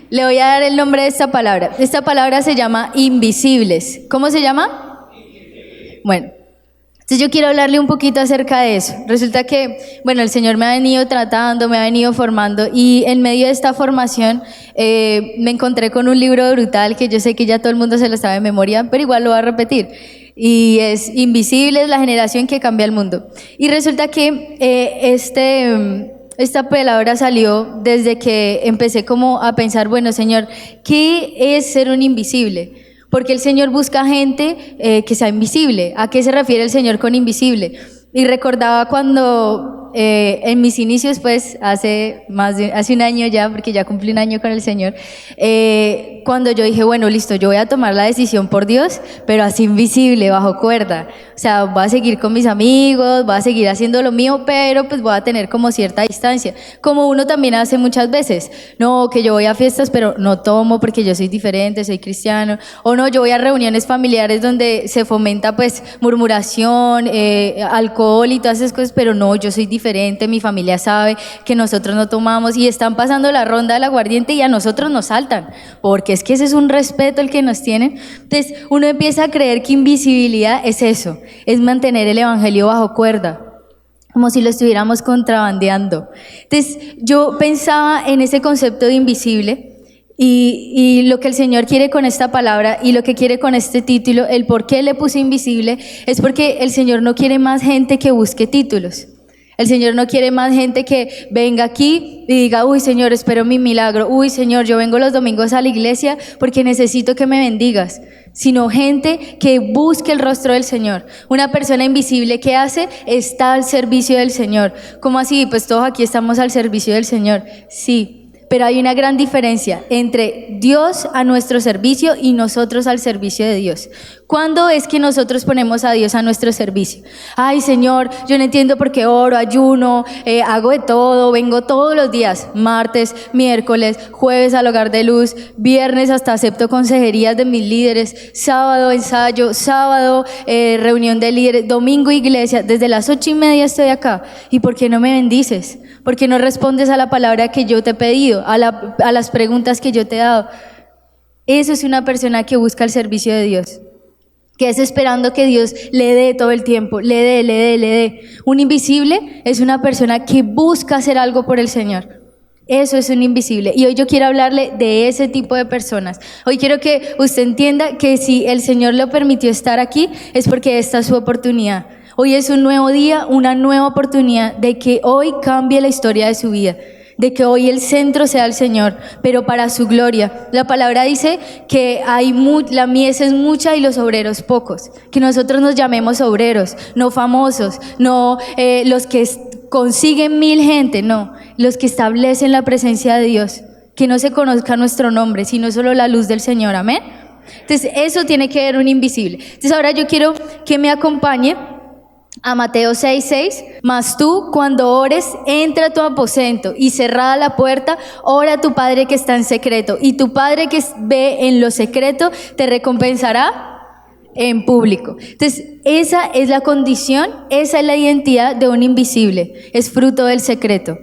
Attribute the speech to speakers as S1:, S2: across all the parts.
S1: Le voy a dar el nombre de esta palabra. Esta palabra se llama invisibles. ¿Cómo se llama? Bueno, entonces yo quiero hablarle un poquito acerca de eso. Resulta que, bueno, el Señor me ha venido tratando, me ha venido formando, y en medio de esta formación me encontré con un libro brutal que yo sé que ya todo el mundo se lo sabe de memoria, pero igual lo voy a repetir. Y es Invisibles, la generación que cambia el mundo. Y resulta que esta palabra salió desde que empecé como a pensar, bueno, Señor, ¿qué es ser un invisible? Porque el Señor busca gente que sea invisible. ¿A qué se refiere el Señor con invisible? Y recordaba cuando en mis inicios, pues hace un año ya, porque ya cumplí un año con el Señor, cuando yo dije, bueno, listo, yo voy a tomar la decisión por Dios, pero así invisible, bajo cuerda. O sea, voy a seguir con mis amigos, voy a seguir haciendo lo mío, pero pues voy a tener como cierta distancia, como uno también hace muchas veces. No, que yo voy a fiestas, pero no tomo porque yo soy diferente, soy cristiano. O no, yo voy a reuniones familiares donde se fomenta pues murmuración, alcohol y todas esas cosas, pero no, yo soy diferente, mi familia sabe que nosotros no tomamos, y están pasando la ronda del aguardiente y a nosotros nos saltan, porque es que ese es un respeto el que nos tienen. Entonces uno empieza a creer que invisibilidad es eso, es mantener el evangelio bajo cuerda, como si lo estuviéramos contrabandeando. Entonces yo pensaba en ese concepto de invisible, y lo que el Señor quiere con esta palabra y lo que quiere con este título, el por qué le puse invisible, es porque el Señor no quiere más gente que busque títulos. El Señor no quiere más gente que venga aquí y diga, uy, Señor, espero mi milagro. Uy, Señor, yo vengo los domingos a la iglesia porque necesito que me bendigas. Sino gente que busque el rostro del Señor. Una persona invisible, ¿qué hace? Está al servicio del Señor. ¿Cómo así? Pues todos aquí estamos al servicio del Señor. Sí. Pero hay una gran diferencia entre Dios a nuestro servicio y nosotros al servicio de Dios. ¿Cuándo es que nosotros ponemos a Dios a nuestro servicio? Ay, Señor, yo no entiendo por qué oro, ayuno, hago de todo, vengo todos los días, martes, miércoles, jueves al hogar de luz, viernes hasta acepto consejerías de mis líderes, sábado ensayo, sábado reunión de líderes, domingo iglesia, desde las 8:30 estoy acá. ¿Y por qué no me bendices? ¿Por qué no respondes a la palabra que yo te he pedido, a las preguntas que yo te he dado? Eso es una persona que busca el servicio de Dios, que es esperando que Dios le dé todo el tiempo, le dé. Un invisible es una persona que busca hacer algo por el Señor. Eso es un invisible. Y hoy yo quiero hablarle de ese tipo de personas. Hoy quiero que usted entienda que si el Señor le permitió estar aquí, es porque esta es su oportunidad. Hoy es un nuevo día, una nueva oportunidad de que hoy cambie la historia de su vida, de que hoy el centro sea el Señor, pero para su gloria. La palabra dice que la mies es mucha y los obreros pocos, que nosotros nos llamemos obreros, no famosos, no los que consiguen 1000 gente, no, los que establecen la presencia de Dios, que no se conozca nuestro nombre, sino solo la luz del Señor, amén. Entonces eso tiene que ver un invisible. Entonces ahora yo quiero que me acompañe a Mateo 6:6, mas tú cuando ores, entra a tu aposento y cerrada la puerta, ora a tu Padre que está en secreto, y tu Padre que ve en lo secreto te recompensará en público. Entonces esa es la condición, esa es la identidad de un invisible, es fruto del secreto.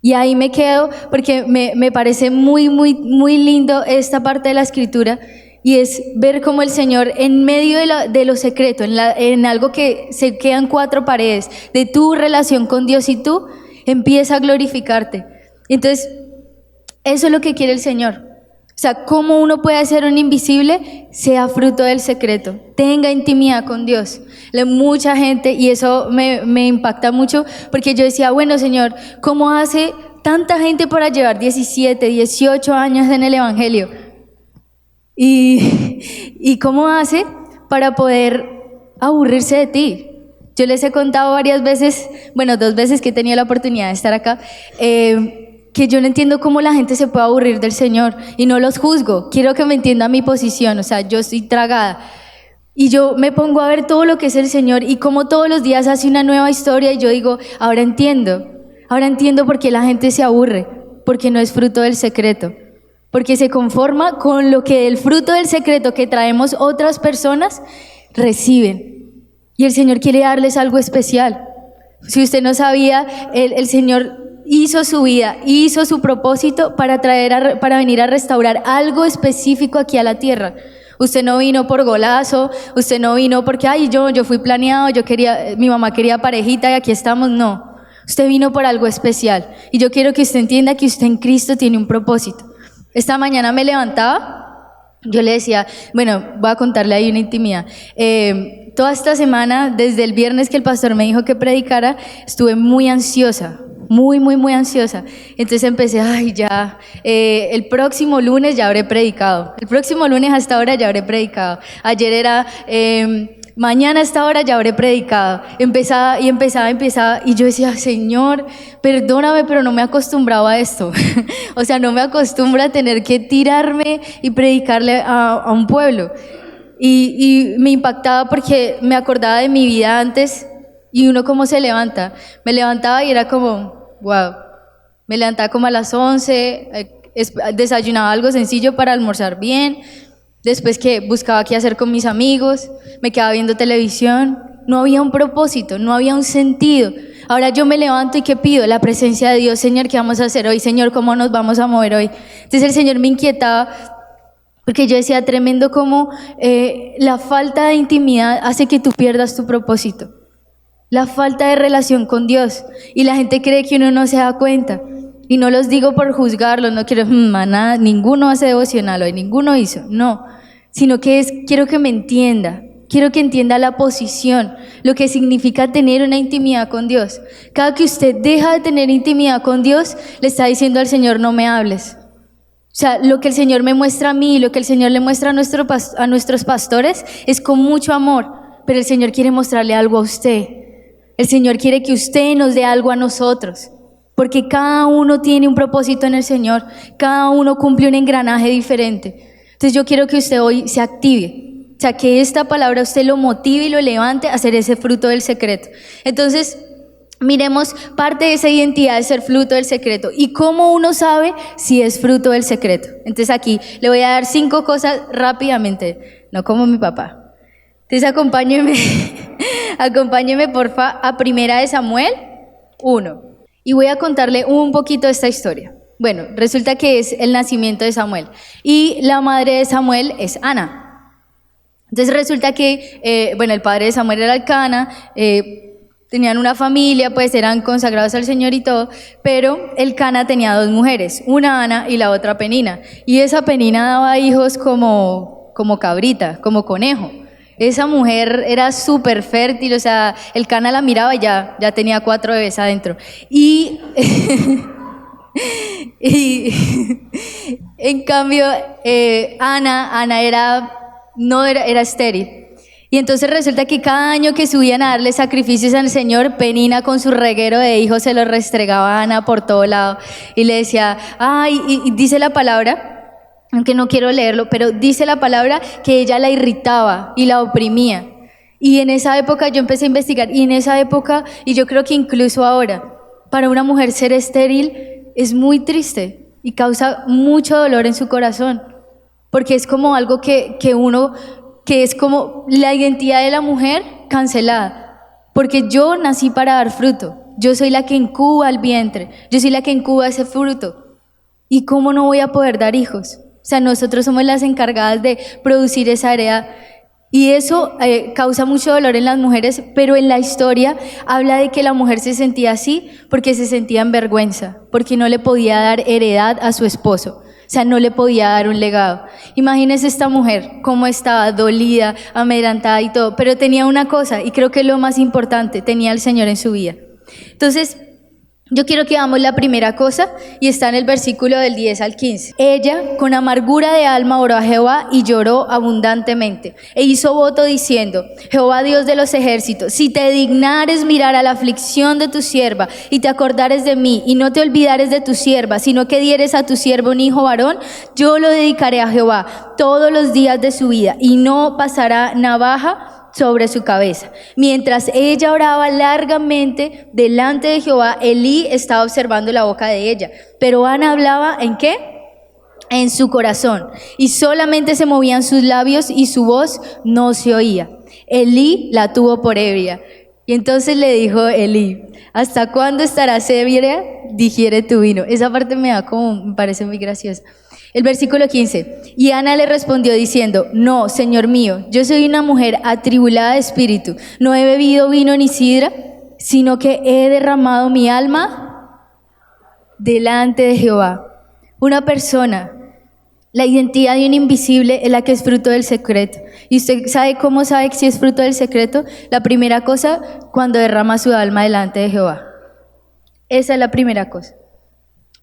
S1: Y ahí me quedo porque me parece muy, muy, muy lindo esta parte de la escritura. Y es ver cómo el Señor en medio de lo secreto, en algo que se quedan 4 paredes, de tu relación con Dios y tú, empieza a glorificarte. Entonces, eso es lo que quiere el Señor. O sea, cómo uno puede ser un invisible, sea fruto del secreto, tenga intimidad con Dios. Mucha gente, y eso me impacta mucho, porque yo decía, bueno, Señor, ¿cómo hace tanta gente para llevar 17, 18 años en el Evangelio? ¿Y cómo hace para poder aburrirse de ti? Yo les he contado varias veces, bueno, 2 veces que he tenido la oportunidad de estar acá, que yo no entiendo cómo la gente se puede aburrir del Señor, y no los juzgo, quiero que me entienda mi posición, o sea, yo estoy tragada. Y yo me pongo a ver todo lo que es el Señor y cómo todos los días hace una nueva historia, y yo digo, ahora entiendo por qué la gente se aburre, porque no es fruto del secreto. Porque se conforma con lo que el fruto del secreto que traemos otras personas reciben. Y el Señor quiere darles algo especial. Si usted no sabía, el Señor hizo su vida, hizo su propósito para para venir a restaurar algo específico aquí a la tierra. Usted no vino por golazo, usted no vino porque, ay, yo fui planeado, mi mamá quería parejita y aquí estamos, no. Usted vino por algo especial. Y yo quiero que usted entienda que usted en Cristo tiene un propósito. Esta mañana me levantaba, yo le decía, bueno, voy a contarle ahí una intimidad. Toda esta semana, desde el viernes que el pastor me dijo que predicara, estuve muy ansiosa, muy ansiosa. Entonces empecé, ay, ya, el próximo lunes ya habré predicado. El próximo lunes a esta hora ya habré predicado. Ayer era, mañana a esta hora ya habré predicado. Empezaba, y yo decía, Señor, perdóname, pero no me he acostumbrado a esto. O sea, no me acostumbro a tener que tirarme y predicarle a un pueblo. Y me impactaba porque me acordaba de mi vida antes y uno cómo se levanta. Me levantaba y era como, wow. Me levantaba como a las 11, desayunaba algo sencillo para almorzar bien. Después que buscaba qué hacer con mis amigos, me quedaba viendo televisión. No había un propósito, no había un sentido. Ahora yo me levanto y ¿qué pido? La presencia de Dios. Señor, ¿qué vamos a hacer hoy? Señor, ¿cómo nos vamos a mover hoy? Entonces el Señor me inquietaba porque yo decía, tremendo como la falta de intimidad hace que tú pierdas tu propósito. La falta de relación con Dios. Y la gente cree que uno no se da cuenta. Y no los digo por juzgarlos, no quiero, nada, ninguno hace devocional hoy, ninguno hizo, no. Sino que quiero que me entienda, quiero que entienda la posición, lo que significa tener una intimidad con Dios. Cada que usted deja de tener intimidad con Dios, le está diciendo al Señor, no me hables. O sea, lo que el Señor me muestra a mí, lo que el Señor le muestra a nuestros pastores, es con mucho amor, pero el Señor quiere mostrarle algo a usted. El Señor quiere que usted nos dé algo a nosotros. Porque cada uno tiene un propósito en el Señor, cada uno cumple un engranaje diferente. Entonces yo quiero que usted hoy se active, o sea, que esta palabra usted lo motive y lo levante a hacer ese fruto del secreto. Entonces, miremos parte de esa identidad de ser fruto del secreto y cómo uno sabe si es fruto del secreto. Entonces aquí le voy a dar 5 cosas rápidamente, no como mi papá. Entonces acompáñeme porfa a 1 Samuel 1. Y voy a contarle un poquito de esta historia. Bueno, resulta que es el nacimiento de Samuel. Y la madre de Samuel es Ana. Entonces resulta que, el padre de Samuel era Elcana, tenían una familia, pues eran consagrados al Señor y todo, pero Elcana tenía 2 mujeres, una Ana y la otra Penina. Y esa Penina daba hijos como cabrita, como conejo. Esa mujer era súper fértil, o sea, Elcana la miraba y ya tenía 4 bebés adentro. Y en cambio, Ana era estéril. Y entonces resulta que cada año que subían a darle sacrificios al Señor, Penina con su reguero de hijos se los restregaba a Ana por todo lado. Y le decía, y dice la palabra, aunque no quiero leerlo, pero dice la palabra que ella la irritaba y la oprimía. Y en esa época yo empecé a investigar, y en esa época, y yo creo que incluso ahora, para una mujer ser estéril es muy triste y causa mucho dolor en su corazón, porque es como algo que es como la identidad de la mujer cancelada, porque yo nací para dar fruto, yo soy la que incuba el vientre, yo soy la que incuba ese fruto, ¿y cómo no voy a poder dar hijos? O sea, nosotros somos las encargadas de producir esa heredad. Y eso causa mucho dolor en las mujeres, pero en la historia habla de que la mujer se sentía así porque se sentía en vergüenza, porque no le podía dar heredad a su esposo. O sea, no le podía dar un legado. Imagínense esta mujer, cómo estaba dolida, amedrentada y todo, pero tenía una cosa, y creo que es lo más importante, tenía al Señor en su vida. Entonces, yo quiero que hagamos la primera cosa, y está en el versículo del 10 al 15. Ella, con amargura de alma, oró a Jehová y lloró abundantemente, e hizo voto diciendo: Jehová Dios de los ejércitos, si te dignares mirar a la aflicción de tu sierva, y te acordares de mí, y no te olvidares de tu sierva, sino que dieres a tu sierva un hijo varón, yo lo dedicaré a Jehová todos los días de su vida, y no pasará navaja sobre su cabeza. Mientras ella oraba largamente delante de Jehová, Elí estaba observando la boca de ella, pero Ana hablaba ¿en qué? En su corazón, y solamente se movían sus labios y su voz no se oía. Elí la tuvo por ebria. Y entonces le dijo Elí: ¿hasta cuándo estarás ebria? Digiere tu vino. Esa parte me parece muy graciosa. El versículo 15. Y Ana le respondió diciendo: no, Señor mío, yo soy una mujer atribulada de espíritu. No he bebido vino ni sidra, sino que he derramado mi alma delante de Jehová. Una persona, la identidad de un invisible es la que es fruto del secreto. ¿Y usted sabe cómo sabe si es fruto del secreto? La primera cosa, cuando derrama su alma delante de Jehová. Esa es la primera cosa.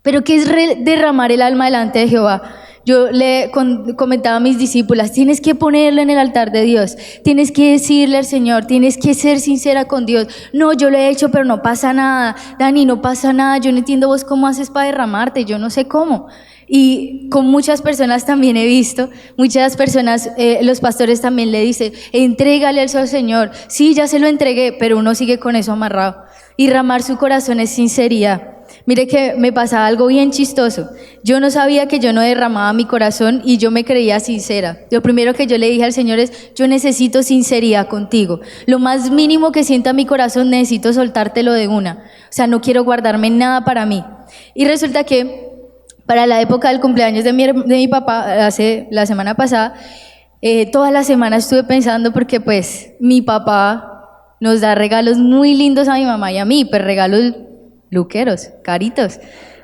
S1: Pero ¿qué es derramar el alma delante de Jehová? Yo le comentaba a mis discípulas: tienes que ponerlo en el altar de Dios, tienes que decirle al Señor, tienes que ser sincera con Dios. No, yo lo he hecho, pero no pasa nada. Dani, no pasa nada, yo no entiendo vos cómo haces para derramarte, yo no sé cómo. Y con muchas personas también he visto, muchas personas, los pastores también le dicen: entrégale eso al Señor. Sí, ya se lo entregué, pero uno sigue con eso amarrado. Y derramar su corazón es sinceridad. Mire que me pasaba algo bien chistoso. Yo no sabía que yo no derramaba mi corazón y yo me creía sincera. Lo primero que yo le dije al Señor es: yo necesito sinceridad contigo. Lo más mínimo que sienta mi corazón necesito soltártelo de una. O sea, no quiero guardarme nada para mí. Y resulta que para la época del cumpleaños de mi papá, la semana pasada, toda la semana estuve pensando, porque pues mi papá nos da regalos muy lindos a mi mamá y a mí, pues regalos luqueros, caritos.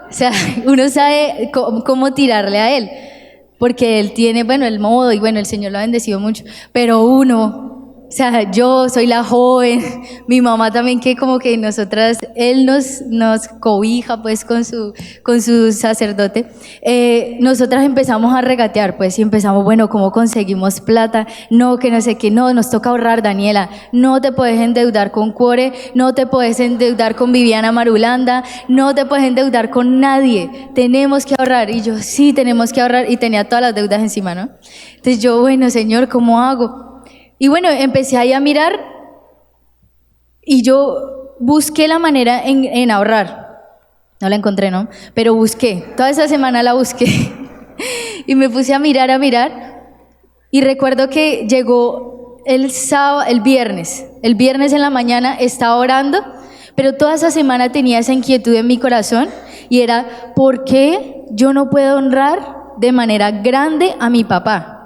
S1: O sea, uno sabe cómo tirarle a él, porque él tiene, bueno, el modo, y bueno, el Señor lo ha bendecido mucho, pero uno, o sea, yo soy la joven, mi mamá también, que como que él nos cobija pues con su sacerdote. Nosotras empezamos a regatear pues, y empezamos: bueno, ¿cómo conseguimos plata? No, que no sé qué, no, nos toca ahorrar, Daniela, no te puedes endeudar con Cuore, no te puedes endeudar con Viviana Marulanda, no te puedes endeudar con nadie, tenemos que ahorrar. Y yo: sí, tenemos que ahorrar, y tenía todas las deudas encima, ¿no? Entonces yo: bueno, Señor, ¿cómo hago? Y bueno, empecé ahí a mirar y yo busqué la manera en ahorrar. No la encontré, ¿no? Pero busqué, toda esa semana la busqué y me puse a mirar. Y recuerdo que llegó el viernes en la mañana, estaba orando, pero toda esa semana tenía esa inquietud en mi corazón, y era: ¿por qué yo no puedo honrar de manera grande a mi papá?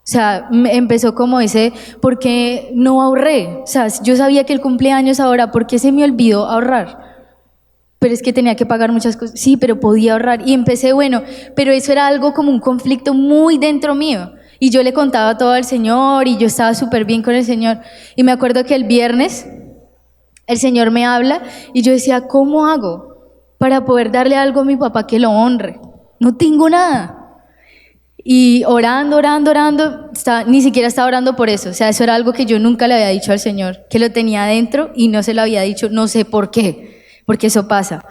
S1: O sea, empezó como ese: ¿por qué no ahorré? O sea, yo sabía que el cumpleaños ahora, ¿por qué se me olvidó ahorrar? Pero es que tenía que pagar muchas cosas. Sí, pero podía ahorrar. Y empecé, bueno, pero eso era algo como un conflicto muy dentro mío. Y yo le contaba todo al Señor, y yo estaba súper bien con el Señor. Y me acuerdo que el viernes el Señor me habla, y yo decía: ¿cómo hago para poder darle algo a mi papá que lo honre? No tengo nada. Y orando, ni siquiera estaba orando por eso. O sea, eso era algo que yo nunca le había dicho al Señor, que lo tenía adentro y no se lo había dicho, no sé por qué, porque eso pasa.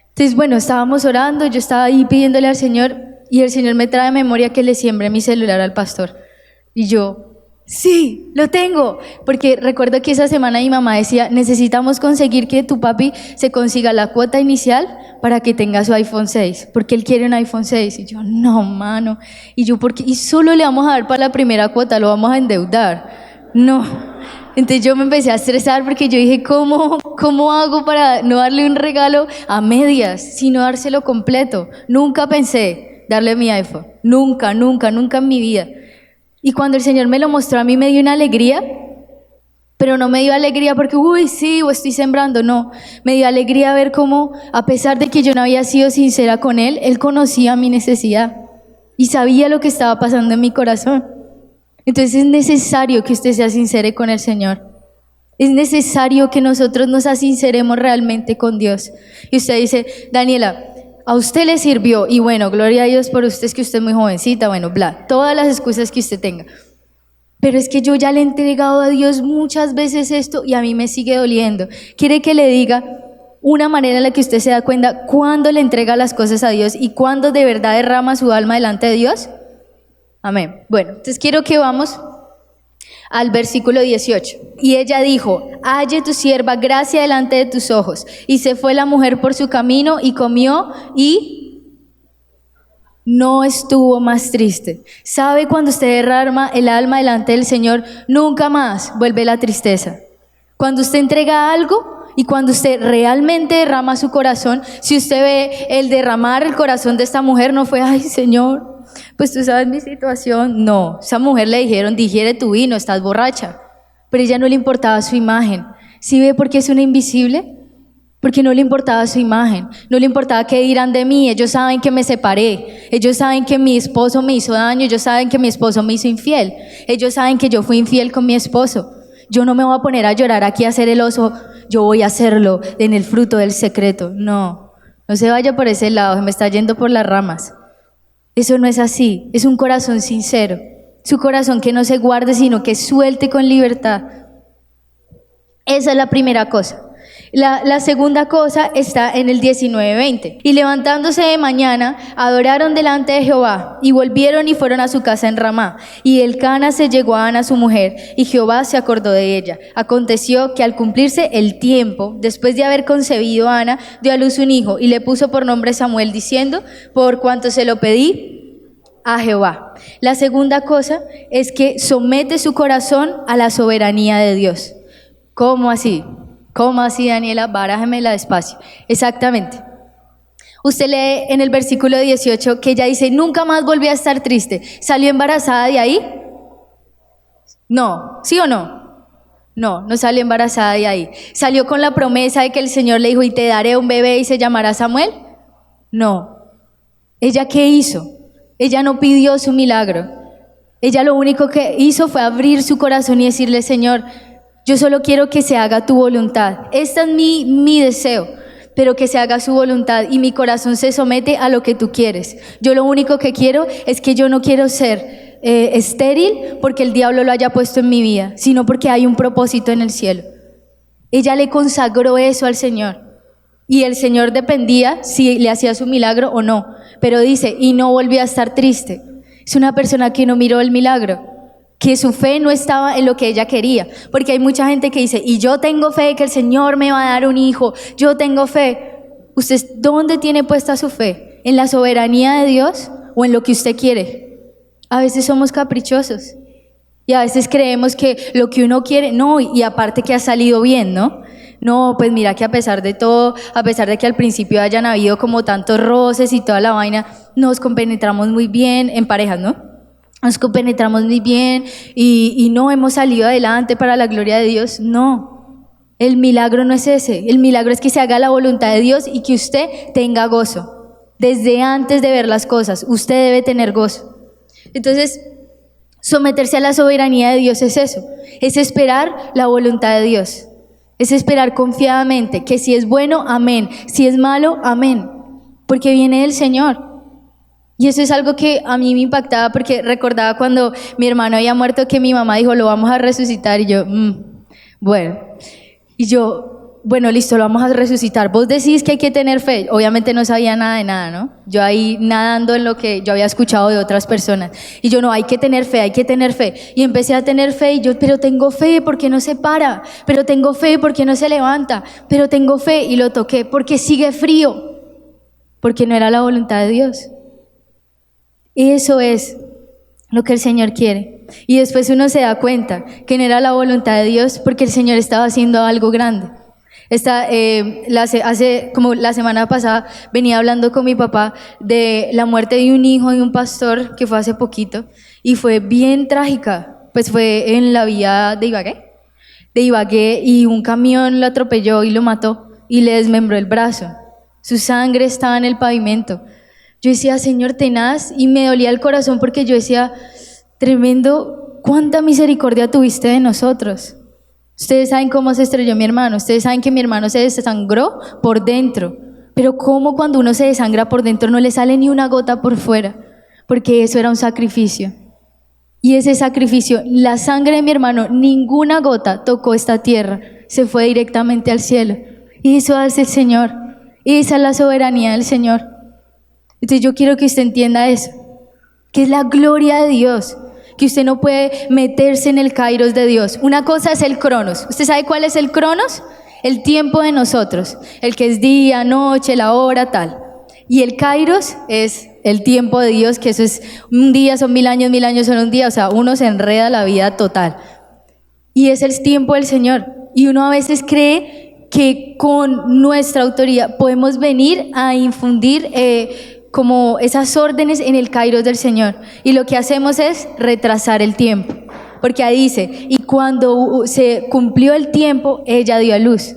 S1: Entonces, bueno, estábamos orando, yo estaba ahí pidiéndole al Señor, y el Señor me trae a memoria que le siembre mi celular al pastor. Y yo: sí, lo tengo, porque recuerdo que esa semana mi mamá decía: necesitamos conseguir que tu papi se consiga la cuota inicial para que tenga su iPhone 6, porque él quiere un iPhone 6. Y yo: no, mano. Y yo: ¿por qué? Y solo le vamos a dar para la primera cuota, lo vamos a endeudar. No. Entonces yo me empecé a estresar, porque yo dije: ¿cómo hago para no darle un regalo a medias, sino dárselo completo? Nunca pensé darle mi iPhone, nunca en mi vida. Y cuando el Señor me lo mostró a mí, me dio una alegría, pero no me dio alegría porque, uy, sí, o estoy sembrando, no. Me dio alegría ver cómo, a pesar de que yo no había sido sincera con Él, Él conocía mi necesidad y sabía lo que estaba pasando en mi corazón. Entonces es necesario que usted sea sincero con el Señor. Es necesario que nosotros nos asinceremos realmente con Dios. Y usted dice: Daniela, a usted le sirvió, y bueno, gloria a Dios por usted, es que usted es muy jovencita, bueno, bla, todas las excusas que usted tenga. Pero es que yo ya le he entregado a Dios muchas veces esto y a mí me sigue doliendo. ¿Quiere que le diga una manera en la que usted se da cuenta cuándo le entrega las cosas a Dios y cuándo de verdad derrama su alma delante de Dios? Amén. Bueno, entonces quiero que vamos al versículo 18. Y ella dijo: halle tu sierva gracia delante de tus ojos. Y se fue la mujer por su camino y comió, y no estuvo más triste. ¿Sabe? Cuando usted derrama el alma delante del Señor, nunca más vuelve la tristeza. Cuando usted entrega algo y cuando usted realmente derrama su corazón, si usted ve el derramar el corazón de esta mujer, no fue, ay Señor, pues tú sabes mi situación. No, esa mujer le dijeron, digiere tu vino, estás borracha. Pero a ella no le importaba su imagen. ¿Sí ve por qué es una invisible? Porque no le importaba su imagen, no le importaba qué dirán de mí. Ellos saben que me separé, ellos saben que mi esposo me hizo daño, ellos saben que mi esposo me hizo infiel, ellos saben que yo fui infiel con mi esposo. Yo no me voy a poner a llorar aquí a hacer el oso, yo voy a hacerlo en el fruto del secreto. No, no se vaya por ese lado, se me está yendo por las ramas. Eso no es así, es un corazón sincero, es un corazón que no se guarde, sino que suelte con libertad. Esa es la primera cosa. La segunda cosa está en el 19:20. Y levantándose de mañana, adoraron delante de Jehová, y volvieron y fueron a su casa en Ramá. Y Elcana se llegó a Ana su mujer, y Jehová se acordó de ella. Aconteció que al cumplirse el tiempo, después de haber concebido Ana, dio a luz un hijo, y le puso por nombre Samuel, diciendo, por cuanto se lo pedí a Jehová. La segunda cosa es que somete su corazón a la soberanía de Dios. ¿Cómo así? ¿Cómo así, Daniela? Barájemela despacio. Exactamente. Usted lee en el versículo 18 que ella dice, nunca más volví a estar triste. ¿Salió embarazada de ahí? No. ¿Sí o no? No, no salió embarazada de ahí. ¿Salió con la promesa de que el Señor le dijo, y te daré un bebé y se llamará Samuel? No. ¿Ella qué hizo? Ella no pidió su milagro. Ella lo único que hizo fue abrir su corazón y decirle, Señor, yo solo quiero que se haga tu voluntad. Este es mi deseo, pero que se haga su voluntad y mi corazón se somete a lo que tú quieres. Yo lo único que quiero es que yo no quiero ser estéril porque el diablo lo haya puesto en mi vida, sino porque hay un propósito en el cielo. Ella le consagró eso al Señor y el Señor dependía si le hacía su milagro o no, pero dice, y no volvió a estar triste. Es una persona que no miró el milagro, que su fe no estaba en lo que ella quería, porque hay mucha gente que dice, y yo tengo fe que el Señor me va a dar un hijo, yo tengo fe. ¿Usted dónde tiene puesta su fe? ¿En la soberanía de Dios o en lo que usted quiere? A veces somos caprichosos y a veces creemos que lo que uno quiere, no, y aparte que ha salido bien, ¿no? No, pues mira que a pesar de todo, a pesar de que al principio hayan habido como tantos roces y toda la vaina, nos compenetramos muy bien en parejas, ¿no? Nos compenetramos muy bien y no hemos salido adelante para la gloria de Dios. No, el milagro no es ese. El milagro es que se haga la voluntad de Dios y que usted tenga gozo. Desde antes de ver las cosas, usted debe tener gozo. Entonces, someterse a la soberanía de Dios es eso, es esperar la voluntad de Dios. Es esperar confiadamente que si es bueno, amén, si es malo, amén, porque viene del Señor. Y eso es algo que a mí me impactaba porque recordaba cuando mi hermano había muerto que mi mamá dijo, lo vamos a resucitar, y yo, bueno, y yo, bueno, listo, lo vamos a resucitar. Vos decís que hay que tener fe. Obviamente no sabía nada de nada, ¿no? Yo ahí nadando en lo que yo había escuchado de otras personas. Y yo, no, hay que tener fe, hay que tener fe. Y empecé a tener fe y yo, pero tengo fe porque no se para, pero tengo fe porque no se levanta, pero tengo fe, y lo toqué porque sigue frío, porque no era la voluntad de Dios. Eso es lo que el Señor quiere. Y después uno se da cuenta que no era la voluntad de Dios porque el Señor estaba haciendo algo grande. Hace como la semana pasada venía hablando con mi papá de la muerte de un hijo de un pastor que fue hace poquito y fue bien trágica. Pues fue en la vía de Ibagué, y un camión lo atropelló y lo mató y le desmembró el brazo. Su sangre estaba en el pavimento. Yo decía, Señor, tenaz, y me dolía el corazón porque yo decía, tremendo, cuánta misericordia tuviste de nosotros. Ustedes saben cómo se estrelló mi hermano, ustedes saben que mi hermano se desangró por dentro, pero cómo cuando uno se desangra por dentro no le sale ni una gota por fuera, porque eso era un sacrificio. Y ese sacrificio, la sangre de mi hermano, ninguna gota tocó esta tierra, se fue directamente al cielo. Y eso hace el Señor, esa es la soberanía del Señor. Entonces yo quiero que usted entienda eso, que es la gloria de Dios, que usted no puede meterse en el kairos de Dios. Una cosa es el cronos. ¿Usted sabe cuál es el cronos? El tiempo de nosotros, el que es día, noche, la hora, tal. Y el kairos es el tiempo de Dios, que eso es un día, son 1000 años son un día, o sea, uno se enreda la vida total. Y es el tiempo del Señor. Y uno a veces cree que con nuestra autoridad podemos venir a infundir como esas órdenes en el kairos del Señor. Y lo que hacemos es retrasar el tiempo. Porque ahí dice, y cuando se cumplió el tiempo, ella dio a luz.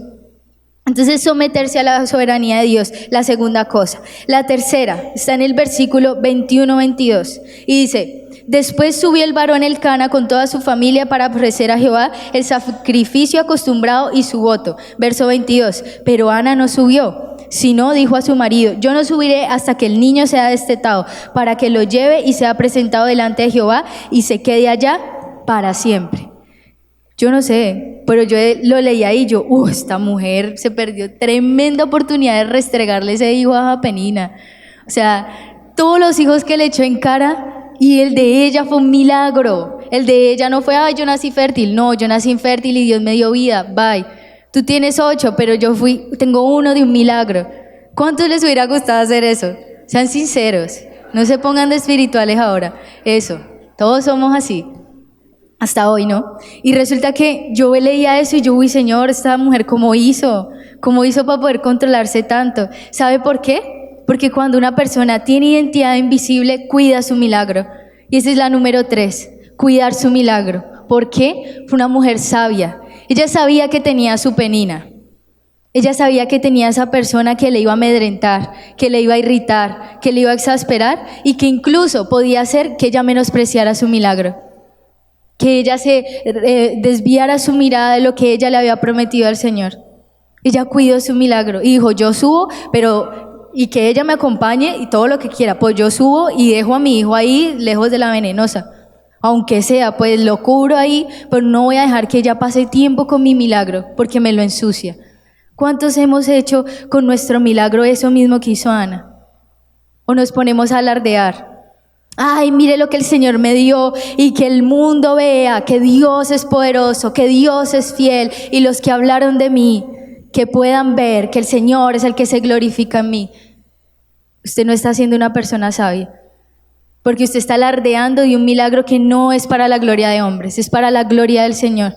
S1: Entonces, someterse a la soberanía de Dios, la segunda cosa. La tercera, está en el versículo 21-22, y dice, después subió el varón Elcana con toda su familia para ofrecer a Jehová el sacrificio acostumbrado y su voto. Verso 22, pero Ana no subió, sino dijo a su marido, yo no subiré hasta que el niño sea destetado, para que lo lleve y sea presentado delante de Jehová y se quede allá para siempre. Yo no sé, pero yo lo leí ahí y yo, esta mujer se perdió tremenda oportunidad de restregarle ese hijo a Penina. O sea, todos los hijos que le echó en cara, y el de ella fue un milagro. El de ella no fue, ay, yo nací fértil. No, yo nací infértil y Dios me dio vida, bye. Tú tienes 8, pero yo tengo uno de un milagro. ¿Cuántos les hubiera gustado hacer eso? Sean sinceros, no se pongan de espirituales ahora. Eso, todos somos así. Hasta hoy, ¿no? Y resulta que yo leía eso y yo, uy, Señor, esta mujer, ¿cómo hizo para poder controlarse tanto? ¿Sabe por qué? Porque cuando una persona tiene identidad invisible, cuida su milagro. Y esa es la número 3, cuidar su milagro. ¿Por qué? Fue una mujer sabia. Ella sabía que tenía su Penina. Ella sabía que tenía esa persona que le iba a amedrentar, que le iba a irritar, que le iba a exasperar y que incluso podía hacer que ella menospreciara su milagro. Que ella se desviara su mirada de lo que ella le había prometido al Señor. Ella cuidó su milagro y dijo, yo subo, y que ella me acompañe y todo lo que quiera, pues yo subo y dejo a mi hijo ahí lejos de la venenosa. Aunque sea, pues lo cubro ahí, pero no voy a dejar que ella pase tiempo con mi milagro, porque me lo ensucia. ¿Cuántos hemos hecho con nuestro milagro eso mismo que hizo Ana? ¿O nos ponemos a alardear? Ay, mire lo que el Señor me dio y que el mundo vea que Dios es poderoso, que Dios es fiel y los que hablaron de mí, que puedan ver que el Señor es el que se glorifica en mí. Usted no está siendo una persona sabia, porque usted está alardeando de un milagro que no es para la gloria de hombres, es para la gloria del Señor.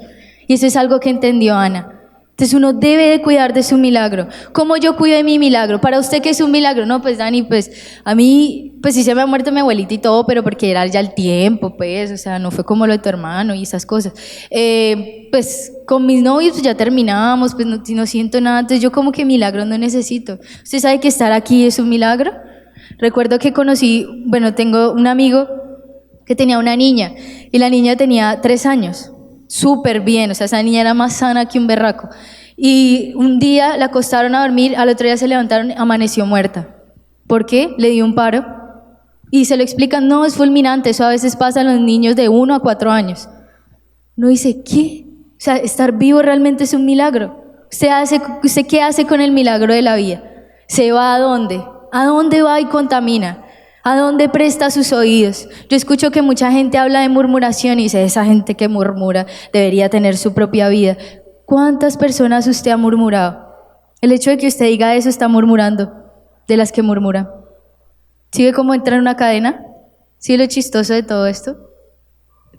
S1: Y eso es algo que entendió Ana. Entonces uno debe de cuidar de su milagro. ¿Cómo yo cuido de mi milagro? ¿Para usted qué es un milagro? No, pues Dani, pues a mí, pues sí se me ha muerto mi abuelita y todo, pero porque era ya el tiempo, pues, o sea, no fue como lo de tu hermano y esas cosas. Pues con mis novios pues, ya terminamos, pues no siento nada, entonces yo como que milagro no necesito. ¿Usted sabe que estar aquí es un milagro? Recuerdo que tengo un amigo que tenía una niña y la niña tenía 3 años. Súper bien, o sea, esa niña era más sana que un berraco. Y un día la acostaron a dormir, al otro día se levantaron, amaneció muerta. ¿Por qué? Le dio un paro. Y se lo explican, no, es fulminante, eso a veces pasa a los niños de 1 a 4 años. Uno dice, ¿qué? O sea, estar vivo realmente es un milagro. ¿Usted qué hace con el milagro de la vida? ¿Se va a dónde? ¿A dónde va y contamina? ¿A dónde presta sus oídos? Yo escucho que mucha gente habla de murmuración y dice, esa gente que murmura debería tener su propia vida. ¿Cuántas personas usted ha murmurado? El hecho de que usted diga eso está murmurando de las que murmuran. ¿Sí ve cómo entra en una cadena? ¿Sí ve lo chistoso de todo esto?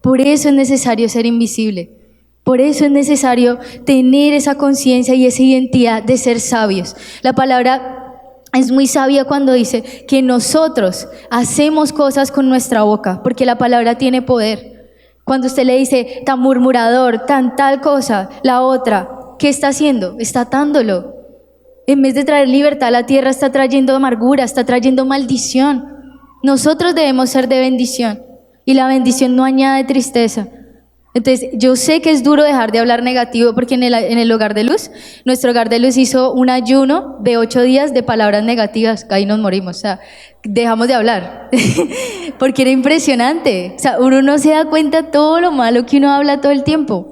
S1: Por eso es necesario ser invisible. Por eso es necesario tener esa conciencia y esa identidad de ser sabios. La palabra es muy sabia cuando dice que nosotros hacemos cosas con nuestra boca, porque la palabra tiene poder. Cuando usted le dice tan murmurador, tan tal cosa, la otra, ¿qué está haciendo? Está atándolo. En vez de traer libertad a la tierra, está trayendo amargura, está trayendo maldición. Nosotros debemos ser de bendición y la bendición no añade tristeza. Entonces, yo sé que es duro dejar de hablar negativo porque en el Hogar de Luz, nuestro Hogar de Luz hizo un ayuno de 8 días de palabras negativas, ahí nos morimos, o sea, dejamos de hablar, porque era impresionante, o sea, uno no se da cuenta todo lo malo que uno habla todo el tiempo.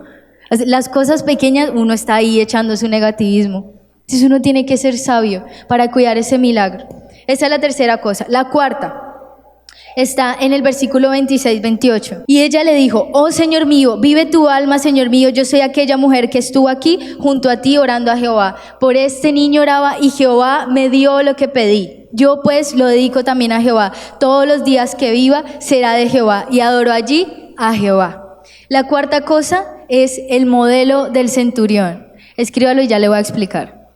S1: Las cosas pequeñas, uno está ahí echando su negativismo. Entonces uno tiene que ser sabio para cuidar ese milagro. Esa es la tercera cosa. La cuarta está en el versículo 26-28. Y ella le dijo, oh Señor mío, vive tu alma, Señor mío, yo soy aquella mujer que estuvo aquí junto a ti orando a Jehová. Por este niño oraba y Jehová me dio lo que pedí. Yo pues lo dedico también a Jehová. Todos los días que viva será de Jehová. Y adoró allí a Jehová. La cuarta cosa es el modelo del centurión. Escríbalo y ya le voy a explicar.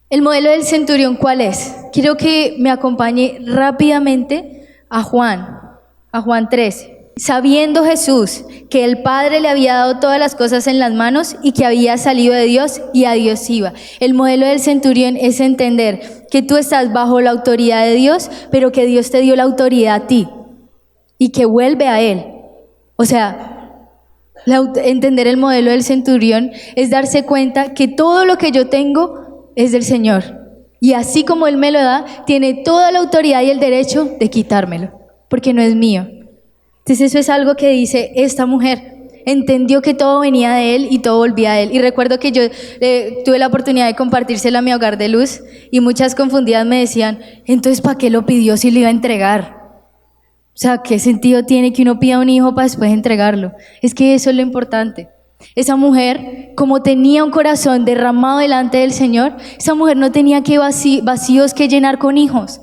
S1: El modelo del centurión, ¿cuál es? Quiero que me acompañe rápidamente a Juan 13. Sabiendo Jesús que el Padre le había dado todas las cosas en las manos y que había salido de Dios y a Dios iba. El modelo del centurión es entender que tú estás bajo la autoridad de Dios, pero que Dios te dio la autoridad a ti y que vuelve a Él. O sea, entender el modelo del centurión es darse cuenta que todo lo que yo tengo es del Señor. Y así como Él me lo da, tiene toda la autoridad y el derecho de quitármelo, porque no es mío. Entonces eso es algo que dice esta mujer. Entendió que todo venía de Él y todo volvía de Él. Y recuerdo que yo tuve la oportunidad de compartírselo a mi hogar de luz y muchas confundidas me decían, entonces ¿para qué lo pidió si lo iba a entregar? O sea, ¿qué sentido tiene que uno pida un hijo para después entregarlo? Es que eso es lo importante. Esa mujer, como tenía un corazón derramado delante del Señor, esa mujer no tenía que vacíos que llenar con hijos.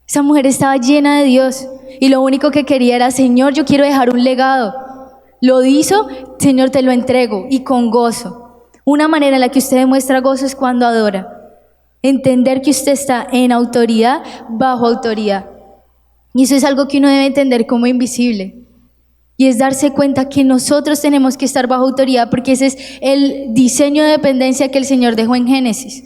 S1: Esa mujer estaba llena de Dios y lo único que quería era, Señor, yo quiero dejar un legado. Lo hizo, Señor, te lo entrego y con gozo. Una manera en la que usted demuestra gozo es cuando adora. Entender que usted está en autoridad, bajo autoridad. Y eso es algo que uno debe entender como invisible. Y es darse cuenta que nosotros tenemos que estar bajo autoridad porque ese es el diseño de dependencia que el Señor dejó en Génesis.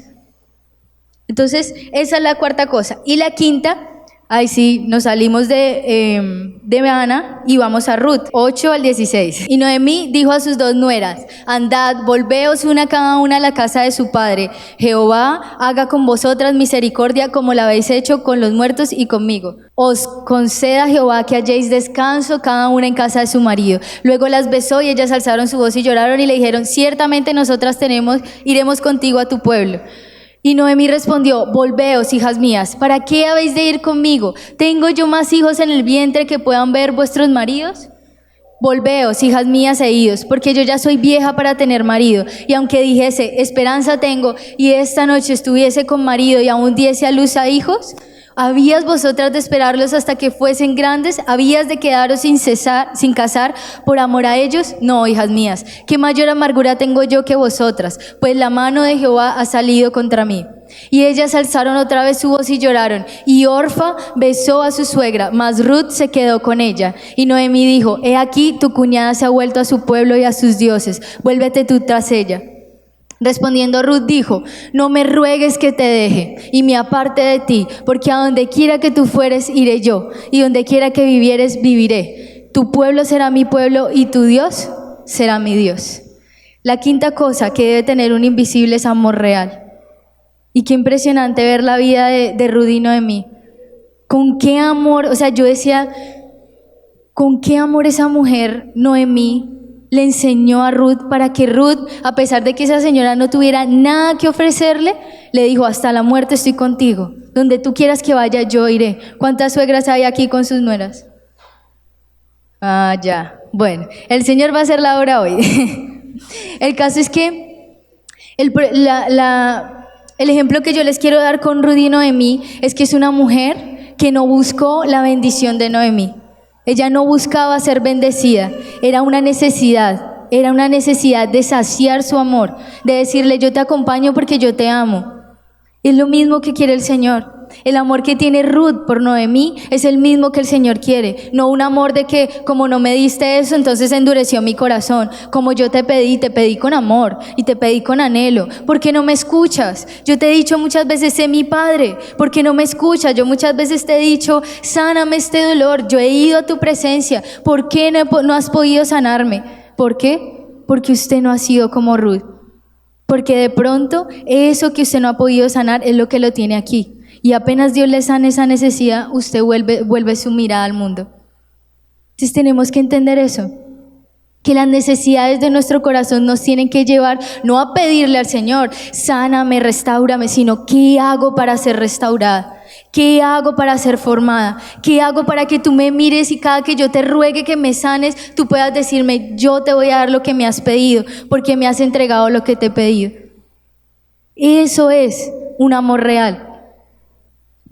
S1: Entonces, esa es la cuarta cosa. Y la quinta, ahí sí, nos salimos de Ana y vamos a Ruth, 8 al 16. Y Noemí dijo a sus dos nueras, andad, volveos una cada una a la casa de su padre. Jehová haga con vosotras misericordia como la habéis hecho con los muertos y conmigo. Os conceda Jehová que halléis descanso cada una en casa de su marido. Luego las besó y ellas alzaron su voz y lloraron y le dijeron, ciertamente nosotras iremos contigo a tu pueblo. Y Noemí respondió, volveos, hijas mías, ¿para qué habéis de ir conmigo? ¿Tengo yo más hijos en el vientre que puedan ver vuestros maridos? Volveos, hijas mías, e idos, porque yo ya soy vieja para tener marido. Y aunque dijese, esperanza tengo, y esta noche estuviese con marido y aún diese a luz a hijos, ¿habías vosotras de esperarlos hasta que fuesen grandes? ¿Habías de quedaros sin casar por amor a ellos? No, hijas mías, qué mayor amargura tengo yo que vosotras, pues la mano de Jehová ha salido contra mí. Y ellas alzaron otra vez su voz y lloraron, y Orfa besó a su suegra, mas Ruth se quedó con ella. Y Noemí dijo, he aquí tu cuñada se ha vuelto a su pueblo y a sus dioses, vuélvete tú tras ella. Respondiendo Ruth dijo, no me ruegues que te deje y me aparte de ti, porque a donde quiera que tú fueres iré yo, y donde quiera que vivieres viviré. Tu pueblo será mi pueblo y tu Dios será mi Dios. La quinta cosa que debe tener un invisible es amor real. Y qué impresionante ver la vida de Ruth y Noemí. Con qué amor, o sea, yo decía, con qué amor esa mujer, Noemí, le enseñó a Ruth para que Ruth, a pesar de que esa señora no tuviera nada que ofrecerle, le dijo, hasta la muerte estoy contigo. Donde tú quieras que vaya, yo iré. ¿Cuántas suegras hay aquí con sus nueras? Ah, ya. Bueno, el Señor va a hacer la obra hoy. El caso es que el ejemplo que yo les quiero dar con Ruth y Noemí es que es una mujer que no buscó la bendición de Noemí. Ella no buscaba ser bendecida, era una necesidad de saciar su amor, de decirle yo te acompaño porque yo te amo. Es lo mismo que quiere el Señor. El amor que tiene Ruth por Noemí es el mismo que el Señor quiere. No un amor de que como no me diste eso, entonces endureció mi corazón. Como yo te pedí con amor y te pedí con anhelo. ¿Por qué no me escuchas? Yo te he dicho muchas veces, sé mi Padre. ¿Por qué no me escuchas? Yo muchas veces te he dicho, sáname este dolor. Yo he ido a tu presencia. ¿Por qué no has podido sanarme? ¿Por qué? Porque usted no ha sido como Ruth. Porque de pronto eso que usted no ha podido sanar es lo que lo tiene aquí. Y apenas Dios le sana esa necesidad, usted vuelve su mirada al mundo. Entonces tenemos que entender eso. Que las necesidades de nuestro corazón nos tienen que llevar, no a pedirle al Señor, sáname, restáurame, sino ¿qué hago para ser restaurada? ¿Qué hago para ser formada? ¿Qué hago para que tú me mires y cada que yo te ruegue que me sanes, tú puedas decirme, yo te voy a dar lo que me has pedido, porque me has entregado lo que te he pedido? Eso es un amor real.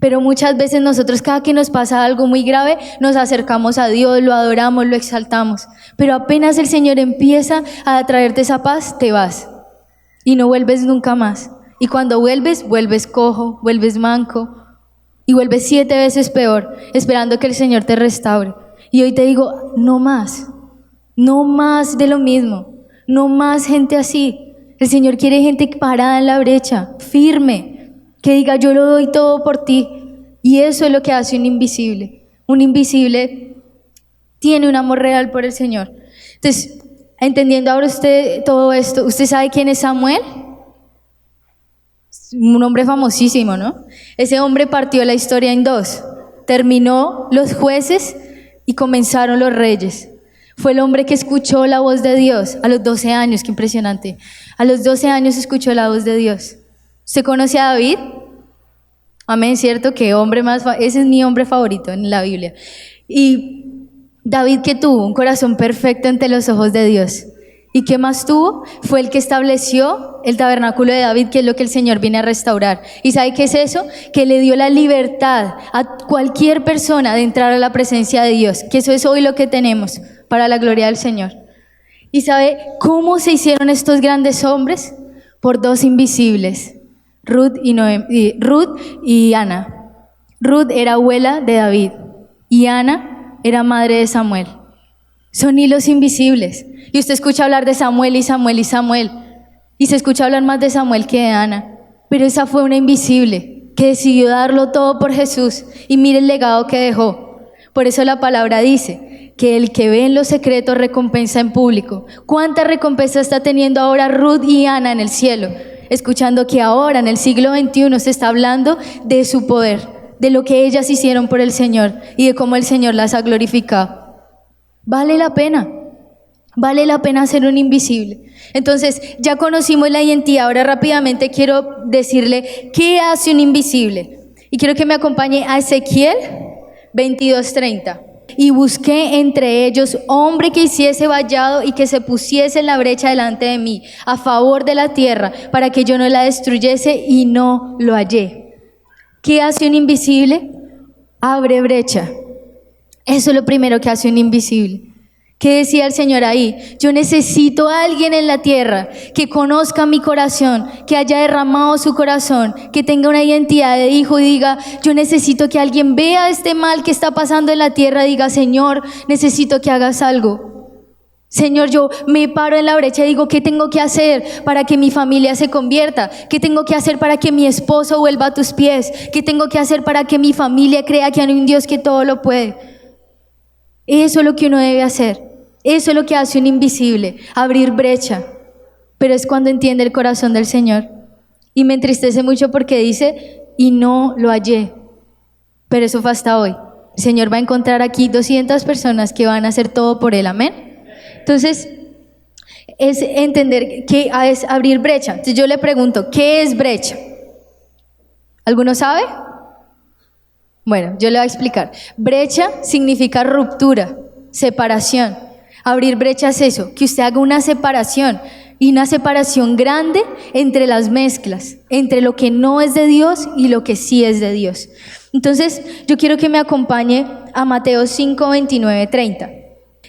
S1: Pero muchas veces nosotros, cada que nos pasa algo muy grave, nos acercamos a Dios, lo adoramos, lo exaltamos. Pero apenas el Señor empieza a traerte esa paz, te vas y no vuelves nunca más. Y cuando vuelves, vuelves cojo, vuelves manco y vuelves 7 veces peor, esperando que el Señor te restaure. Y hoy te digo, no más de lo mismo, no más gente así. El Señor quiere gente parada en la brecha, firme, que diga yo lo doy todo por ti. Y eso es lo que hace un invisible. Un invisible tiene un amor real por el Señor. Entonces, entendiendo ahora usted todo esto, ¿usted sabe quién es Samuel? Un hombre famosísimo, ¿no? Ese hombre partió la historia en 2. Terminó los jueces y comenzaron los reyes. Fue el hombre que escuchó la voz de Dios a los 12 años, qué impresionante. A los 12 años escuchó la voz de Dios. ¿Usted conoce a David? Amén, ¿cierto? Qué hombre más, ese es mi hombre favorito en la Biblia. Y David, que tuvo un corazón perfecto ante los ojos de Dios. ¿Y qué más tuvo? Fue el que estableció el tabernáculo de David, que es lo que el Señor viene a restaurar. ¿Y sabe qué es eso? Que le dio la libertad a cualquier persona de entrar a la presencia de Dios, que eso es hoy lo que tenemos para la gloria del Señor. ¿Y sabe cómo se hicieron estos grandes hombres? Por 2 invisibles, Ruth y Ana. Ruth era abuela de David y Ana era madre de Samuel. Son hilos invisibles. Y usted escucha hablar de Samuel y Samuel y Samuel. Y se escucha hablar más de Samuel que de Ana. Pero esa fue una invisible que decidió darlo todo por Jesús. Y mire el legado que dejó. Por eso la palabra dice que el que ve en lo secreto recompensa en público. ¿Cuánta recompensa está teniendo ahora Ruth y Ana en el cielo? Escuchando que ahora en el siglo XXI se está hablando de su poder, de lo que ellas hicieron por el Señor y de cómo el Señor las ha glorificado. Vale la pena ser un invisible. Entonces, ya conocimos la identidad, ahora rápidamente quiero decirle qué hace un invisible. Y quiero que me acompañe a Ezequiel 22:30. Y busqué entre ellos hombre que hiciese vallado y que se pusiese en la brecha delante de mí, a favor de la tierra, para que yo no la destruyese, y no lo hallé. ¿Qué hace un invisible? Abre brecha. Eso es lo primero que hace un invisible. ¿Qué decía el Señor ahí? Yo necesito a alguien en la tierra que conozca mi corazón, que haya derramado su corazón, que tenga una identidad de hijo y diga, yo necesito que alguien vea este mal que está pasando en la tierra y diga, Señor, necesito que hagas algo. Señor, yo me paro en la brecha y digo, ¿qué tengo que hacer para que mi familia se convierta? ¿Qué tengo que hacer para que mi esposo vuelva a tus pies? ¿Qué tengo que hacer para que mi familia crea que hay un Dios que todo lo puede? Eso es lo que uno debe hacer. Eso es lo que hace un invisible, abrir brecha. Pero es cuando entiende el corazón del Señor. Y me entristece mucho porque dice, y no lo hallé. Pero eso fue hasta hoy. El Señor va a encontrar aquí 200 personas que van a hacer todo por Él, amén. Entonces, es entender que es abrir brecha. Entonces yo le pregunto, ¿qué es brecha? ¿Alguno sabe? Bueno, yo le voy a explicar. Brecha significa ruptura, separación. Abrir brecha es eso, que usted haga una separación, y una separación grande entre las mezclas, entre lo que no es de Dios y lo que sí es de Dios. Entonces, yo quiero que me acompañe a Mateo 5, 29, 30.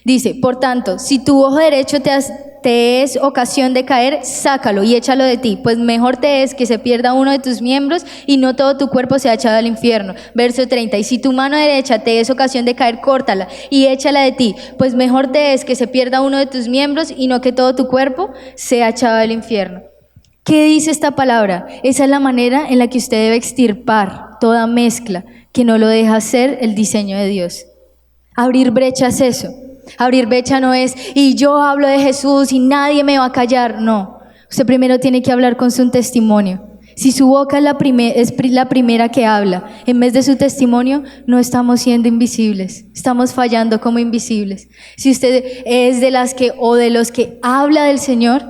S1: Dice, por tanto, si tu ojo derecho te es ocasión de caer, sácalo y échalo de ti, pues mejor te es que se pierda uno de tus miembros y no todo tu cuerpo sea echado al infierno. Verso 30, y si tu mano derecha te es ocasión de caer, córtala y échala de ti, pues mejor te es que se pierda uno de tus miembros y no que todo tu cuerpo sea echado al infierno. ¿Qué dice esta palabra? Esa es la manera en la que usted debe extirpar toda mezcla que no lo deja ser el diseño de Dios. Abrir brecha es eso. Abrir brecha no es, y yo hablo de Jesús y nadie me va a callar. No, usted primero tiene que hablar con su testimonio. Si su boca es la primera que habla, en vez de su testimonio, no estamos siendo invisibles, estamos fallando como invisibles. Si usted es de las que o de los que habla del Señor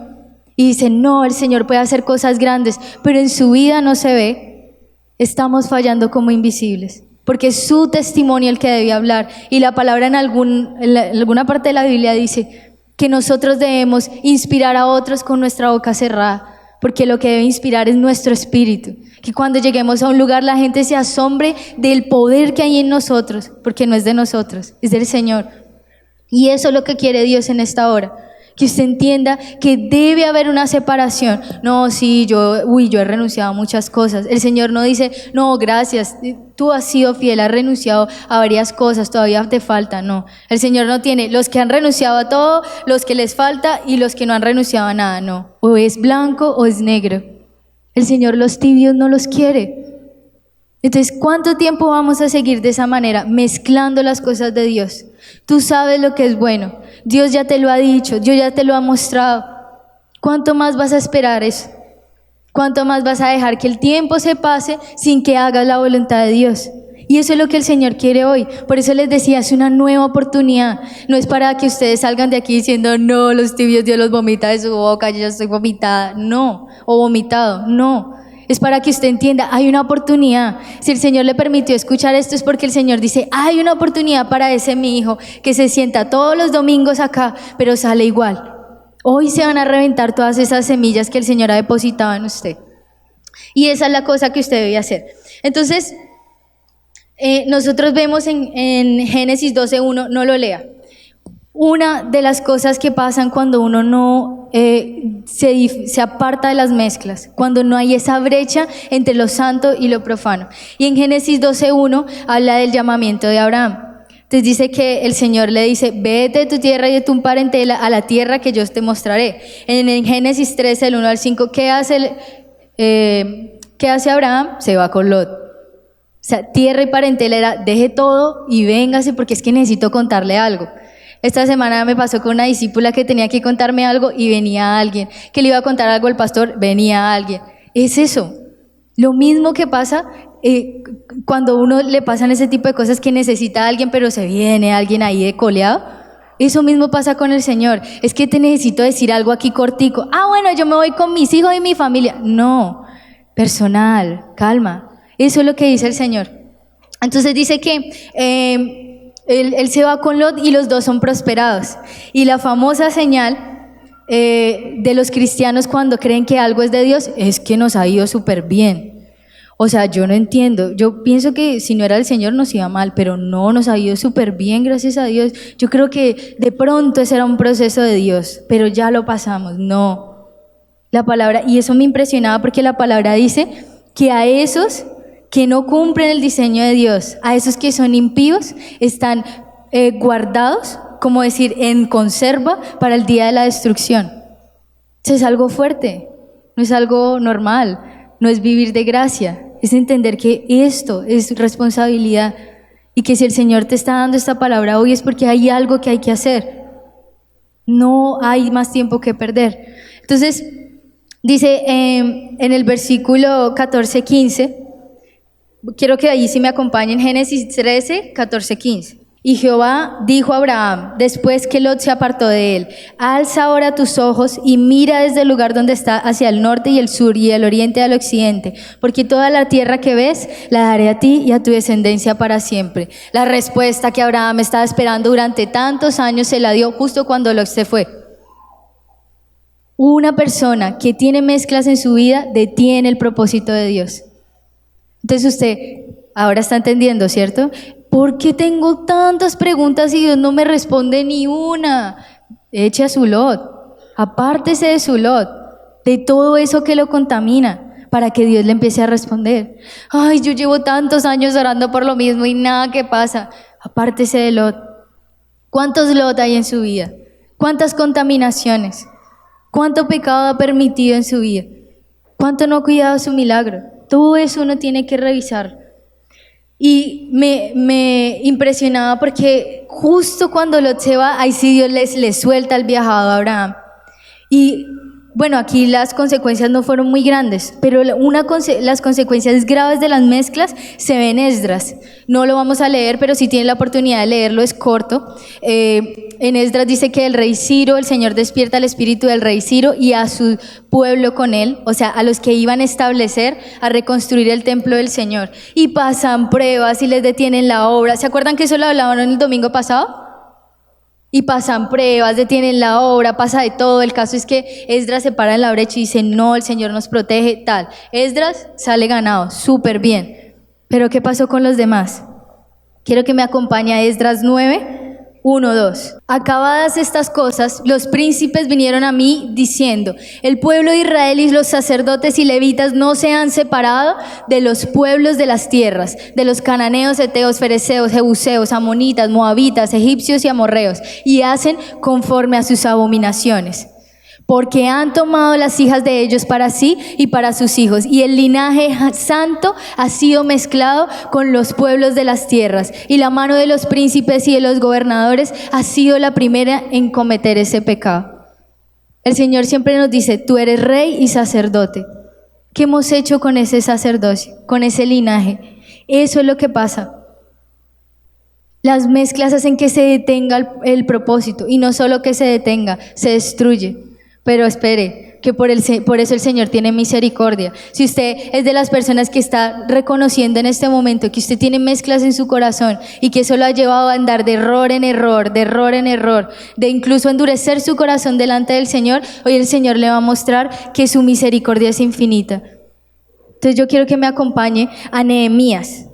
S1: y dice, no, el Señor puede hacer cosas grandes, pero en su vida no se ve, estamos fallando como invisibles. Porque es su testimonio el que debe hablar. Y la palabra en alguna parte de la Biblia dice que nosotros debemos inspirar a otros con nuestra boca cerrada, porque lo que debe inspirar es nuestro espíritu. Que cuando lleguemos a un lugar la gente se asombre del poder que hay en nosotros, porque no es de nosotros, es del Señor. Y eso es lo que quiere Dios en esta hora. Que usted entienda que debe haber una separación. No, sí, yo he renunciado a muchas cosas. El Señor no dice, no, gracias, tú has sido fiel, has renunciado a varias cosas, todavía te falta. No, el Señor no tiene los que han renunciado a todo, los que les falta y los que no han renunciado a nada. No, o es blanco o es negro. El Señor los tibios no los quiere. Entonces, ¿cuánto tiempo vamos a seguir de esa manera, mezclando las cosas de Dios? Tú sabes lo que es bueno. Dios ya te lo ha dicho, Dios ya te lo ha mostrado. ¿Cuánto más vas a esperar eso? ¿Cuánto más vas a dejar que el tiempo se pase sin que hagas la voluntad de Dios? Y eso es lo que el Señor quiere hoy. Por eso les decía, es una nueva oportunidad. No es para que ustedes salgan de aquí diciendo, no, los tibios Dios los vomita de su boca, yo ya estoy vomitada. No, o vomitado, no. Es para que usted entienda, hay una oportunidad. Si el Señor le permitió escuchar esto es porque el Señor dice, hay una oportunidad para ese mi hijo que se sienta todos los domingos acá, pero sale igual. Hoy se van a reventar todas esas semillas que el Señor ha depositado en usted. Y esa es la cosa que usted debe hacer. Entonces, nosotros vemos en Génesis 12:1, no lo lea. Una de las cosas que pasan cuando uno no se aparta de las mezclas, cuando no hay esa brecha entre lo santo y lo profano. Y en Génesis 12:1 habla del llamamiento de Abraham. Entonces dice que el Señor le dice, vete de tu tierra y de tu parentela a la tierra que yo te mostraré. En Génesis 13, del 1 al 5, ¿qué hace Abraham? Se va con Lot. O sea, tierra y parentela era, deje todo y véngase porque es que necesito contarle algo. Esta semana me pasó con una discípula que tenía que contarme algo y venía alguien. Que le iba a contar algo al pastor, venía alguien. Es eso. Lo mismo que pasa cuando uno le pasan ese tipo de cosas que necesita a alguien, pero se viene alguien ahí de coleado. Eso mismo pasa con el Señor. Es que te necesito decir algo aquí cortico. Bueno, yo me voy con mis hijos y mi familia. No, personal, calma. Eso es lo que dice el Señor. Entonces dice que él se va con Lot y los dos son prosperados. Y la famosa señal de los cristianos cuando creen que algo es de Dios es que nos ha ido súper bien. O sea, yo no entiendo. Yo pienso que si no era el Señor nos iba mal, pero no, nos ha ido súper bien, gracias a Dios. Yo creo que de pronto ese era un proceso de Dios, pero ya lo pasamos. No. La palabra, y eso me impresionaba porque la palabra dice que a esos que no cumplen el diseño de Dios, a esos que son impíos, están guardados, como decir, en conserva para el día de la destrucción. Eso es algo fuerte, no es algo normal, no es vivir de gracia, es entender que esto es responsabilidad y que si el Señor te está dando esta palabra hoy es porque hay algo que hay que hacer. No hay más tiempo que perder. Entonces, dice en el versículo 14-15, quiero que allí sí me acompañen, Génesis 13, 14, 15. Y Jehová dijo a Abraham, después que Lot se apartó de él, alza ahora tus ojos y mira desde el lugar donde está hacia el norte y el sur y el oriente al occidente, porque toda la tierra que ves la daré a ti y a tu descendencia para siempre. La respuesta que Abraham estaba esperando durante tantos años se la dio justo cuando Lot se fue. Una persona que tiene mezclas en su vida detiene el propósito de Dios. Entonces usted ahora está entendiendo, ¿cierto? ¿Por qué tengo tantas preguntas y Dios no me responde ni una? Eche a su Lot, apártese de su Lot, de todo eso que lo contamina, para que Dios le empiece a responder. Ay, yo llevo tantos años orando por lo mismo y nada que pasa. Apártese de Lot. ¿Cuántos Lot hay en su vida? ¿Cuántas contaminaciones? ¿Cuánto pecado ha permitido en su vida? ¿Cuánto no ha cuidado su milagro? Todo eso uno tiene que revisar. Y me impresionaba porque justo cuando Lot se va, ahí sí Dios les suelta el viajado a Abraham. Y bueno, aquí las consecuencias no fueron muy grandes, pero las consecuencias graves de las mezclas se ven en Esdras. No lo vamos a leer, pero si tienen la oportunidad de leerlo, es corto. En Esdras dice que el rey Ciro, el Señor despierta el espíritu del rey Ciro y a su pueblo con él, o sea, a los que iban a establecer, a reconstruir el templo del Señor. Y pasan pruebas y les detienen la obra. ¿Se acuerdan que eso lo hablaban el domingo pasado? Y pasan pruebas, detienen la obra, pasa de todo. El caso es que Esdras se para en la brecha y dice, no, el Señor nos protege, tal. Esdras sale ganado, súper bien. Pero ¿qué pasó con los demás? Quiero que me acompañe a Esdras 9, 1, 2. Acabadas estas cosas, los príncipes vinieron a mí diciendo, el pueblo de Israel y los sacerdotes y levitas no se han separado de los pueblos de las tierras, de los cananeos, heteos, fereceos, jebuseos, amonitas, moabitas, egipcios y amorreos, y hacen conforme a sus abominaciones. Porque han tomado las hijas de ellos para sí y para sus hijos, y el linaje santo ha sido mezclado con los pueblos de las tierras, y la mano de los príncipes y de los gobernadores ha sido la primera en cometer ese pecado. El Señor siempre nos dice, tú eres rey y sacerdote. ¿Qué hemos hecho con ese sacerdocio, con ese linaje? Eso es lo que pasa. Las mezclas hacen que se detenga el propósito, y no solo que se detenga, se destruye. Pero espere, que por eso el Señor tiene misericordia. Si usted es de las personas que está reconociendo en este momento que usted tiene mezclas en su corazón y que eso lo ha llevado a andar de error en error, de error en error, de incluso endurecer su corazón delante del Señor, hoy el Señor le va a mostrar que su misericordia es infinita. Entonces yo quiero que me acompañe a Nehemías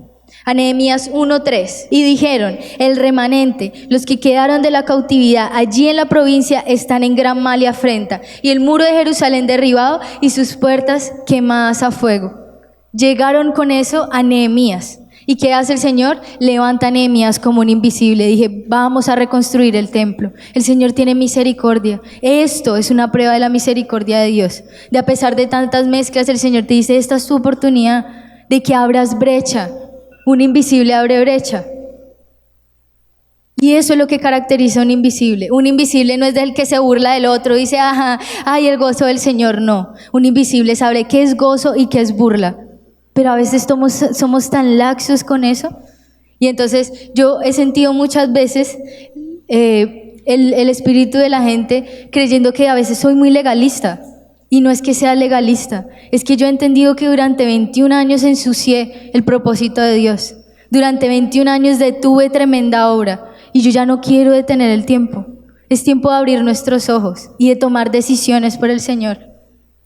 S1: 1:3, y dijeron, el remanente, los que quedaron de la cautividad allí en la provincia están en gran mal y afrenta, y el muro de Jerusalén derribado y sus puertas quemadas a fuego. Llegaron con eso a Nehemías. ¿Y qué hace el Señor? Levanta a Nehemías como un invisible. Dije, vamos a reconstruir el templo. El Señor tiene misericordia. Esto es una prueba de la misericordia de Dios. De a pesar de tantas mezclas, el Señor te dice, esta es tu oportunidad de que abras brecha. Un invisible abre brecha. Y eso es lo que caracteriza a un invisible. Un invisible no es del que se burla del otro, dice, ajá, ay, el gozo del Señor, no. Un invisible sabe qué es gozo y qué es burla. Pero a veces somos tan laxos con eso. Y entonces yo he sentido muchas veces el espíritu de la gente creyendo que a veces soy muy legalista. Y no es que sea legalista, es que yo he entendido que durante 21 años ensucié el propósito de Dios. Durante 21 años detuve tremenda obra y yo ya no quiero detener el tiempo. Es tiempo de abrir nuestros ojos y de tomar decisiones por el Señor.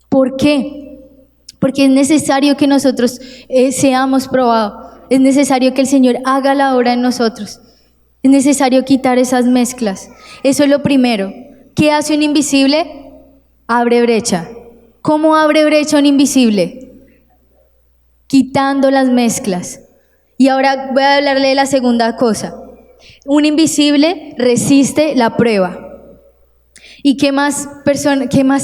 S1: ¿Por qué? Porque es necesario que nosotros seamos probados. Es necesario que el Señor haga la obra en nosotros. Es necesario quitar esas mezclas. Eso es lo primero. ¿Qué hace un invisible? Abre brecha. ¿Cómo abre brecha un invisible? Quitando las mezclas. Y ahora voy a hablarle de la segunda cosa. Un invisible resiste la prueba. ¿Y qué más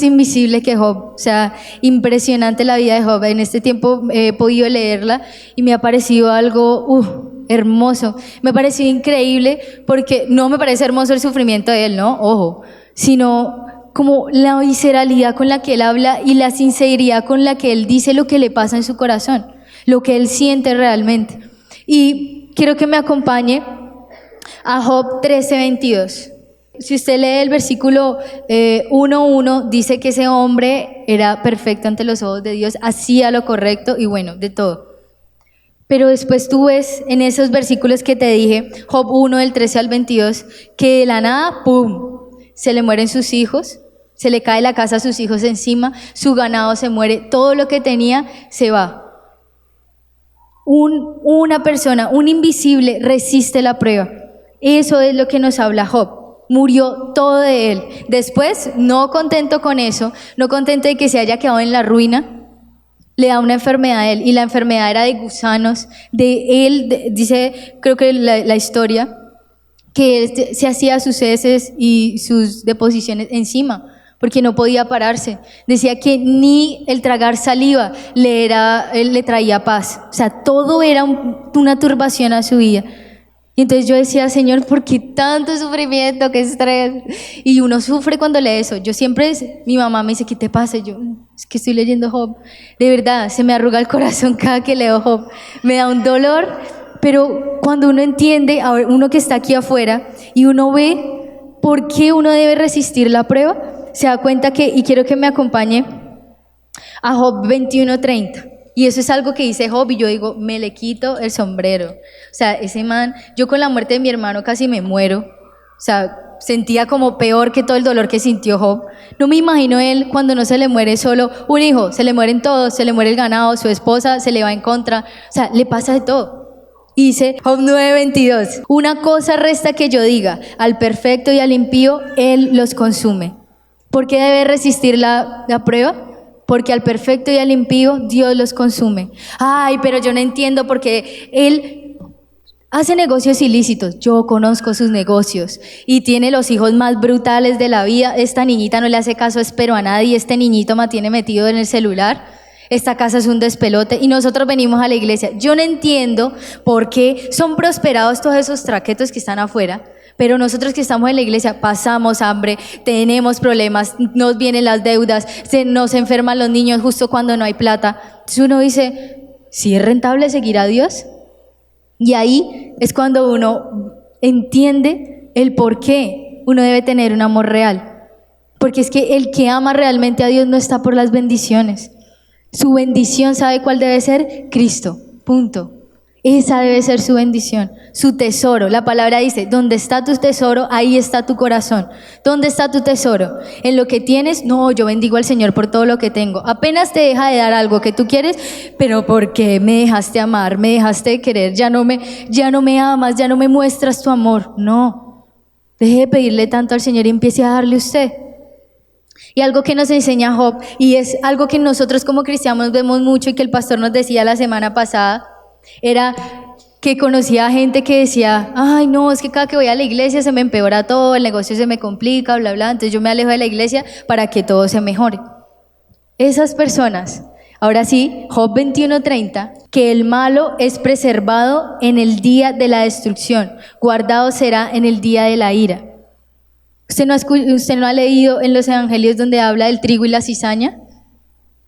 S1: invisible que Job? O sea, impresionante la vida de Job. En este tiempo he podido leerla y me ha parecido algo hermoso. Me ha parecido increíble porque no me parece hermoso el sufrimiento de él, ¿no? Ojo, sino como la visceralidad con la que él habla y la sinceridad con la que él dice lo que le pasa en su corazón, lo que él siente realmente. Y quiero que me acompañe a Job 13:22. Si usted lee el versículo 1:1, dice que ese hombre era perfecto ante los ojos de Dios, hacía lo correcto y bueno, de todo. Pero después tú ves en esos versículos que te dije, Job 1 del 13 al 22, que de la nada, ¡pum!, se le mueren sus hijos, se le cae la casa a sus hijos encima, su ganado se muere, todo lo que tenía se va. Una persona, un invisible, resiste la prueba. Eso es lo que nos habla Job. Murió todo de él. Después, no contento con eso, no contento de que se haya quedado en la ruina, le da una enfermedad a él, y la enfermedad era de gusanos, de él, dice, creo que la historia, que él se hacía sus heces y sus deposiciones encima, porque no podía pararse. Decía que ni el tragar saliva le traía paz. O sea, todo era una turbación a su vida. Y entonces yo decía, Señor, ¿por qué tanto sufrimiento, qué estrés? Y uno sufre cuando lee eso. Mi mamá me dice, ¿qué te pasa? Y yo, es que estoy leyendo Job. De verdad, se me arruga el corazón cada que leo Job. Me da un dolor. Pero cuando uno entiende, uno que está aquí afuera, y uno ve por qué uno debe resistir la prueba, se da cuenta que, y quiero que me acompañe a Job 21:30. Y eso es algo que dice Job, y yo digo, me le quito el sombrero. O sea, ese man, yo con la muerte de mi hermano casi me muero. O sea, sentía como peor que todo el dolor que sintió Job. No me imagino él cuando no se le muere solo un hijo, se le mueren todos, se le muere el ganado, su esposa se le va en contra, o sea, le pasa de todo. Y dice Job 9:22, una cosa resta que yo diga, al perfecto y al impío, él los consume. ¿Por qué debe resistir la prueba? Porque al perfecto y al impío, Dios los consume. Ay, pero yo no entiendo porque él hace negocios ilícitos, yo conozco sus negocios y tiene los hijos más brutales de la vida. Esta niñita no le hace caso, espero a nadie, este niñito mantiene metido en el celular, esta casa es un despelote y nosotros venimos a la iglesia. Yo no entiendo por qué son prosperados todos esos traquetos que están afuera, pero nosotros que estamos en la iglesia pasamos hambre, tenemos problemas, nos vienen las deudas, nos enferman los niños justo cuando no hay plata. Entonces uno dice, ¿sí es rentable seguir a Dios? Y ahí es cuando uno entiende el por qué uno debe tener un amor real. Porque es que el que ama realmente a Dios no está por las bendiciones. Su bendición, ¿sabe cuál debe ser? Cristo, punto. Esa debe ser su bendición, su tesoro. La palabra dice, donde está tu tesoro, ahí está tu corazón. ¿Dónde está tu tesoro? ¿En lo que tienes? No, yo bendigo al Señor por todo lo que tengo. Apenas te deja de dar algo que tú quieres, pero ¿por qué me dejaste amar? ¿Me dejaste de querer? Ya no me amas, ya no me muestras tu amor. No, deje de pedirle tanto al Señor y empiece a darle usted. Y algo que nos enseña Job, y es algo que nosotros como cristianos vemos mucho y que el pastor nos decía la semana pasada, era que conocía gente que decía, ay no, es que cada que voy a la iglesia se me empeora todo, el negocio se me complica, bla, bla, entonces yo me alejo de la iglesia para que todo se mejore. Esas personas, ahora sí, Job 21:30, que el malo es preservado en el día de la destrucción, guardado será en el día de la ira. ¿Usted no ha leído en los evangelios donde habla del trigo y la cizaña?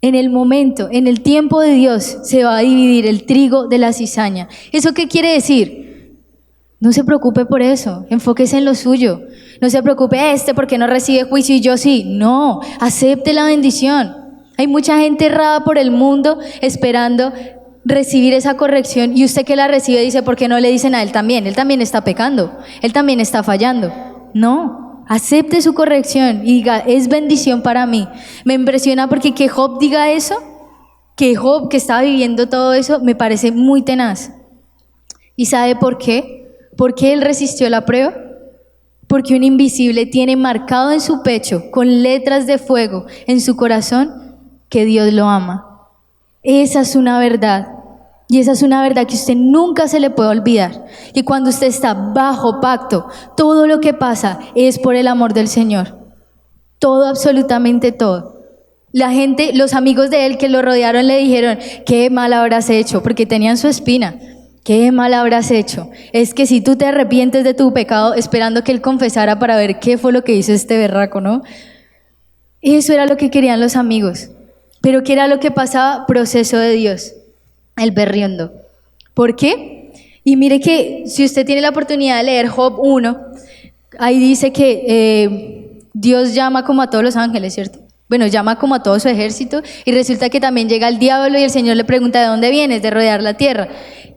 S1: En el momento, en el tiempo de Dios, se va a dividir el trigo de la cizaña. ¿Eso qué quiere decir? No se preocupe por eso, enfóquese en lo suyo. No se preocupe, porque no recibe juicio y yo sí. No, acepte la bendición. Hay mucha gente errada por el mundo esperando recibir esa corrección y usted que la recibe dice, ¿por qué no le dicen a él también? Él también está pecando, él también está fallando. No. Acepte su corrección y diga, es bendición para mí. Me impresiona porque que Job diga eso, que Job que estaba viviendo todo eso, me parece muy tenaz. ¿Y sabe por qué? ¿Por qué él resistió la prueba? Porque un invisible tiene marcado en su pecho, con letras de fuego, en su corazón, que Dios lo ama. Esa es una verdad. Y esa es una verdad que usted nunca se le puede olvidar. Y cuando usted está bajo pacto, todo lo que pasa es por el amor del Señor. Todo, absolutamente todo. La gente, los amigos de él que lo rodearon le dijeron, qué mal habrás hecho, porque tenían su espina. Qué mal habrás hecho. Es que si tú te arrepientes de tu pecado esperando que él confesara para ver qué fue lo que hizo este berraco, ¿no? Eso era lo que querían los amigos. Pero ¿qué era lo que pasaba? Proceso de Dios. El berriondo. ¿Por qué? Y mire que si usted tiene la oportunidad de leer Job 1, ahí dice que Dios llama como a todos los ángeles, ¿cierto? Bueno, llama como a todo su ejército y resulta que también llega el diablo y el Señor le pregunta, ¿de dónde vienes? De rodear la tierra.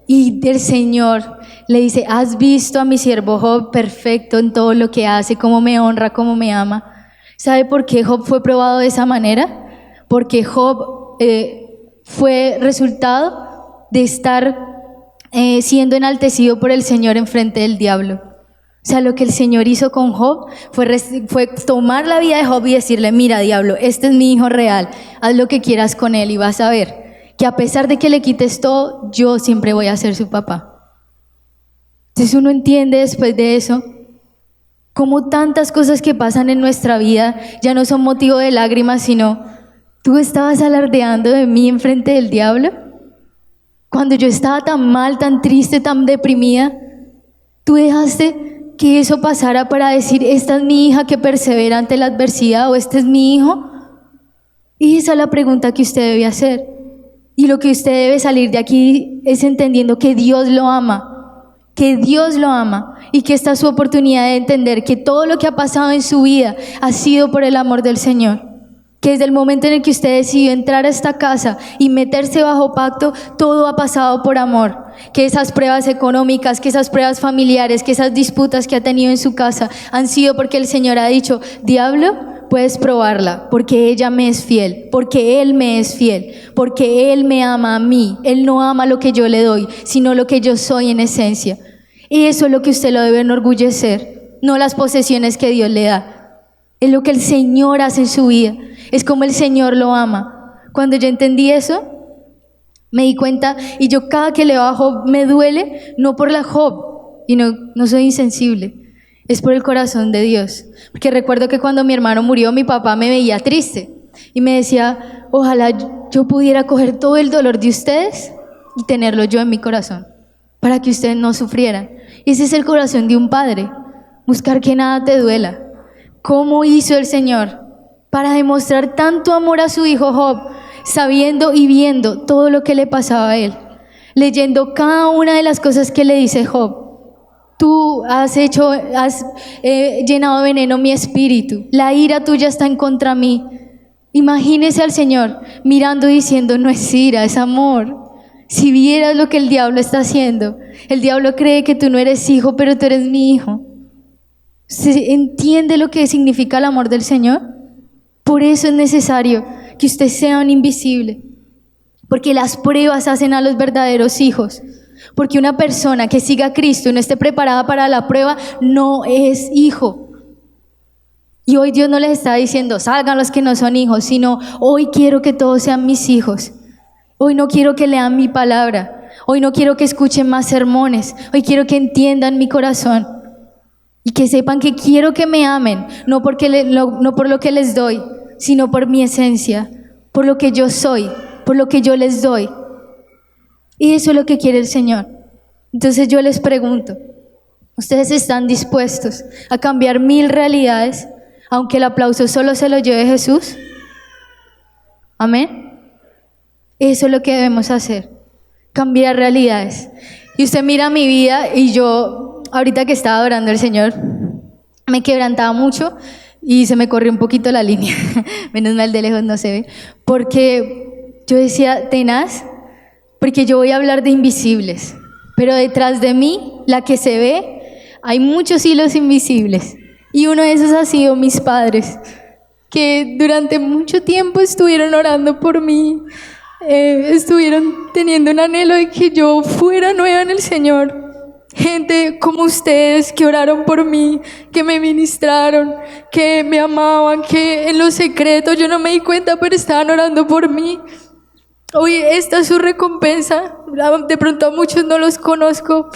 S1: Y el Señor le dice, ¿has visto a mi siervo Job perfecto en todo lo que hace, cómo me honra, cómo me ama? ¿Sabe por qué Job fue probado de esa manera? Porque Job fue resultado de estar siendo enaltecido por el Señor en frente del diablo. O sea, lo que el Señor hizo con Job fue tomar la vida de Job y decirle, mira diablo, este es mi hijo real, haz lo que quieras con él y vas a ver que a pesar de que le quites todo, yo siempre voy a ser su papá. Entonces uno entiende después de eso cómo tantas cosas que pasan en nuestra vida ya no son motivo de lágrimas, sino tú estabas alardeando de mí en frente del diablo. Cuando yo estaba tan mal, tan triste, tan deprimida, tú dejaste que eso pasara para decir, esta es mi hija que persevera ante la adversidad, o este es mi hijo. Y esa es la pregunta que usted debe hacer. Y lo que usted debe salir de aquí es entendiendo que Dios lo ama, y que esta es su oportunidad de entender que todo lo que ha pasado en su vida ha sido por el amor del Señor. que desde el momento en el que usted decidió entrar a esta casa y meterse bajo pacto, todo ha pasado por amor. Que esas pruebas económicas, que esas pruebas familiares, que esas disputas que ha tenido en su casa han sido porque el Señor ha dicho: diablo, puedes probarla, porque ella me es fiel, porque Él me es fiel, porque Él me ama a mí. Él no ama lo que yo le doy, sino lo que yo soy en esencia. Y eso es lo que usted lo debe enorgullecer, no las posesiones que Dios le da. Es lo que el Señor hace en su vida, es como el Señor lo ama. Cuando yo entendí eso, me di cuenta, y yo cada que leo a Job me duele, no por la Job, y no soy insensible, es por el corazón de Dios. Porque recuerdo que cuando mi hermano murió, mi papá me veía triste y me decía: ojalá yo pudiera coger todo el dolor de ustedes y tenerlo yo en mi corazón, para que ustedes no sufrieran. Y ese es el corazón de un padre, buscar que nada te duela. ¿Cómo hizo el Señor para demostrar tanto amor a su hijo Job, sabiendo y viendo todo lo que le pasaba a él, leyendo cada una de las cosas que le dice Job? Tú has llenado de veneno mi espíritu, la ira tuya está en contra mí. Imagínese al Señor mirando y diciendo: no es ira, es amor. Si vieras lo que el diablo está haciendo, el diablo cree que tú no eres hijo, pero tú eres mi hijo. ¿Se entiende lo que significa el amor del Señor? Por eso es necesario que usted sea un invisible, porque las pruebas hacen a los verdaderos hijos. Porque una persona que siga a Cristo y no esté preparada para la prueba no es hijo. Y hoy Dios no les está diciendo: salgan los que no son hijos, sino hoy quiero que todos sean mis hijos. Hoy no quiero que lean mi palabra, hoy no quiero que escuchen más sermones, hoy quiero que entiendan mi corazón y que sepan que quiero que me amen, no por lo que les doy, sino por mi esencia, por lo que yo soy, por lo que yo les doy. Y eso es lo que quiere el Señor. Entonces yo les pregunto: ¿ustedes están dispuestos a cambiar 1000 realidades, aunque el aplauso solo se lo lleve Jesús? Amén. Eso es lo que debemos hacer, cambiar realidades. Y usted mira mi vida, y yo, ahorita que estaba adorando al Señor, me quebrantaba mucho y se me corrió un poquito la línea. Menos mal de lejos no se ve, porque yo decía: tenaz, porque yo voy a hablar de invisibles, pero detrás de mí, la que se ve, hay muchos hilos invisibles. Y uno de esos ha sido mis padres, que durante mucho tiempo estuvieron orando por mí, estuvieron teniendo un anhelo de que yo fuera nueva en el Señor. Gente como ustedes que oraron por mí, que me ministraron, que me amaban, que en lo secreto yo no me di cuenta, pero estaban orando por mí. Hoy esta es su recompensa. De pronto a muchos no los conozco,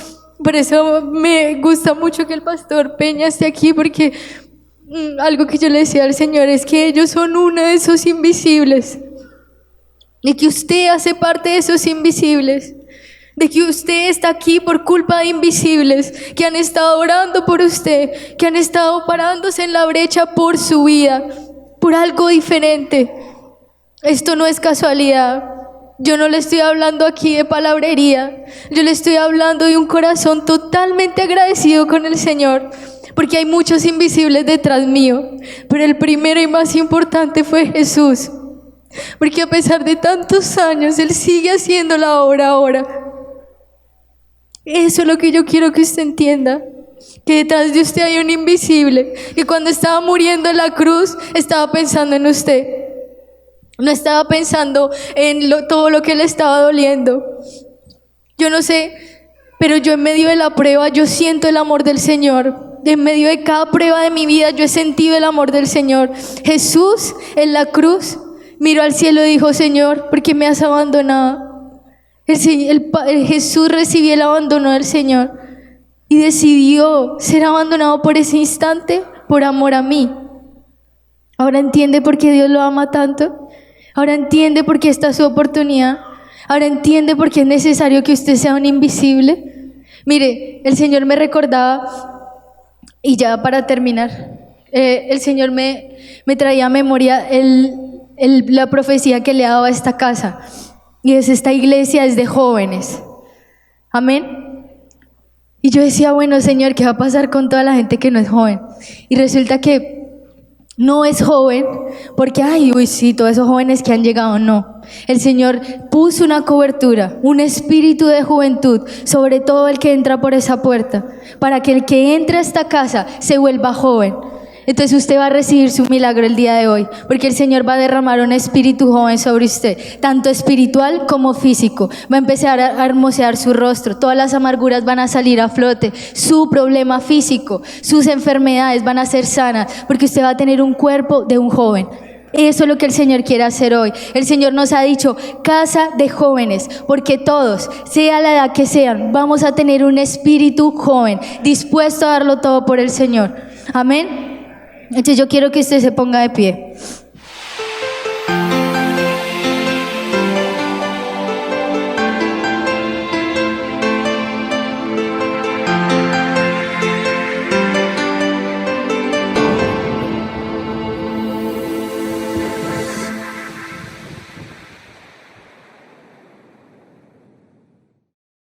S1: por eso me gusta mucho que el pastor Peña esté aquí, porque algo que yo le decía al Señor es que ellos son uno de esos invisibles, de que usted hace parte de esos invisibles, de que usted está aquí por culpa de invisibles que han estado orando por usted, que han estado parándose en la brecha por su vida, por algo diferente. Esto no es casualidad. Yo no le estoy hablando aquí de palabrería, yo le estoy hablando de un corazón totalmente agradecido con el Señor, porque hay muchos invisibles detrás mío, pero el primero y más importante fue Jesús, porque a pesar de tantos años, Él sigue haciendo la obra ahora. Eso es lo que yo quiero que usted entienda, que detrás de usted hay un invisible, que cuando estaba muriendo en la cruz, estaba pensando en usted. No estaba pensando en todo lo que le estaba doliendo. Yo no sé, pero yo en medio de la prueba, yo siento el amor del Señor. En medio de cada prueba de mi vida, yo he sentido el amor del Señor. Jesús en la cruz miró al cielo y dijo: Señor, ¿por qué me has abandonado? Jesús recibió el abandono del Señor y decidió ser abandonado por ese instante por amor a mí. Ahora entiende por qué Dios lo ama tanto. Ahora entiende por qué está su oportunidad. Ahora entiende por qué es necesario que usted sea un invisible. Mire, el Señor me recordaba, y ya para terminar, el Señor me traía a memoria la profecía que le ha dado a esta casa. Y esta iglesia es de jóvenes. Amén. Y yo decía: bueno, Señor, ¿qué va a pasar con toda la gente que no es joven? Y resulta que No es joven porque, ay, uy, sí, todos esos jóvenes que han llegado, no. El Señor puso una cobertura, un espíritu de juventud sobre todo el que entra por esa puerta, para que el que entra a esta casa se vuelva joven. Entonces usted va a recibir su milagro el día de hoy, porque el Señor va a derramar un espíritu joven sobre usted, tanto espiritual como físico. Va a empezar a hermosear su rostro, todas las amarguras van a salir a flote, su problema físico, sus enfermedades van a ser sanas, porque usted va a tener un cuerpo de un joven. Eso es lo que el Señor quiere hacer hoy. El Señor nos ha dicho, casa de jóvenes, porque todos, sea la edad que sean, vamos a tener un espíritu joven, dispuesto a darlo todo por el Señor. Amén. Entonces yo quiero que usted se ponga de pie.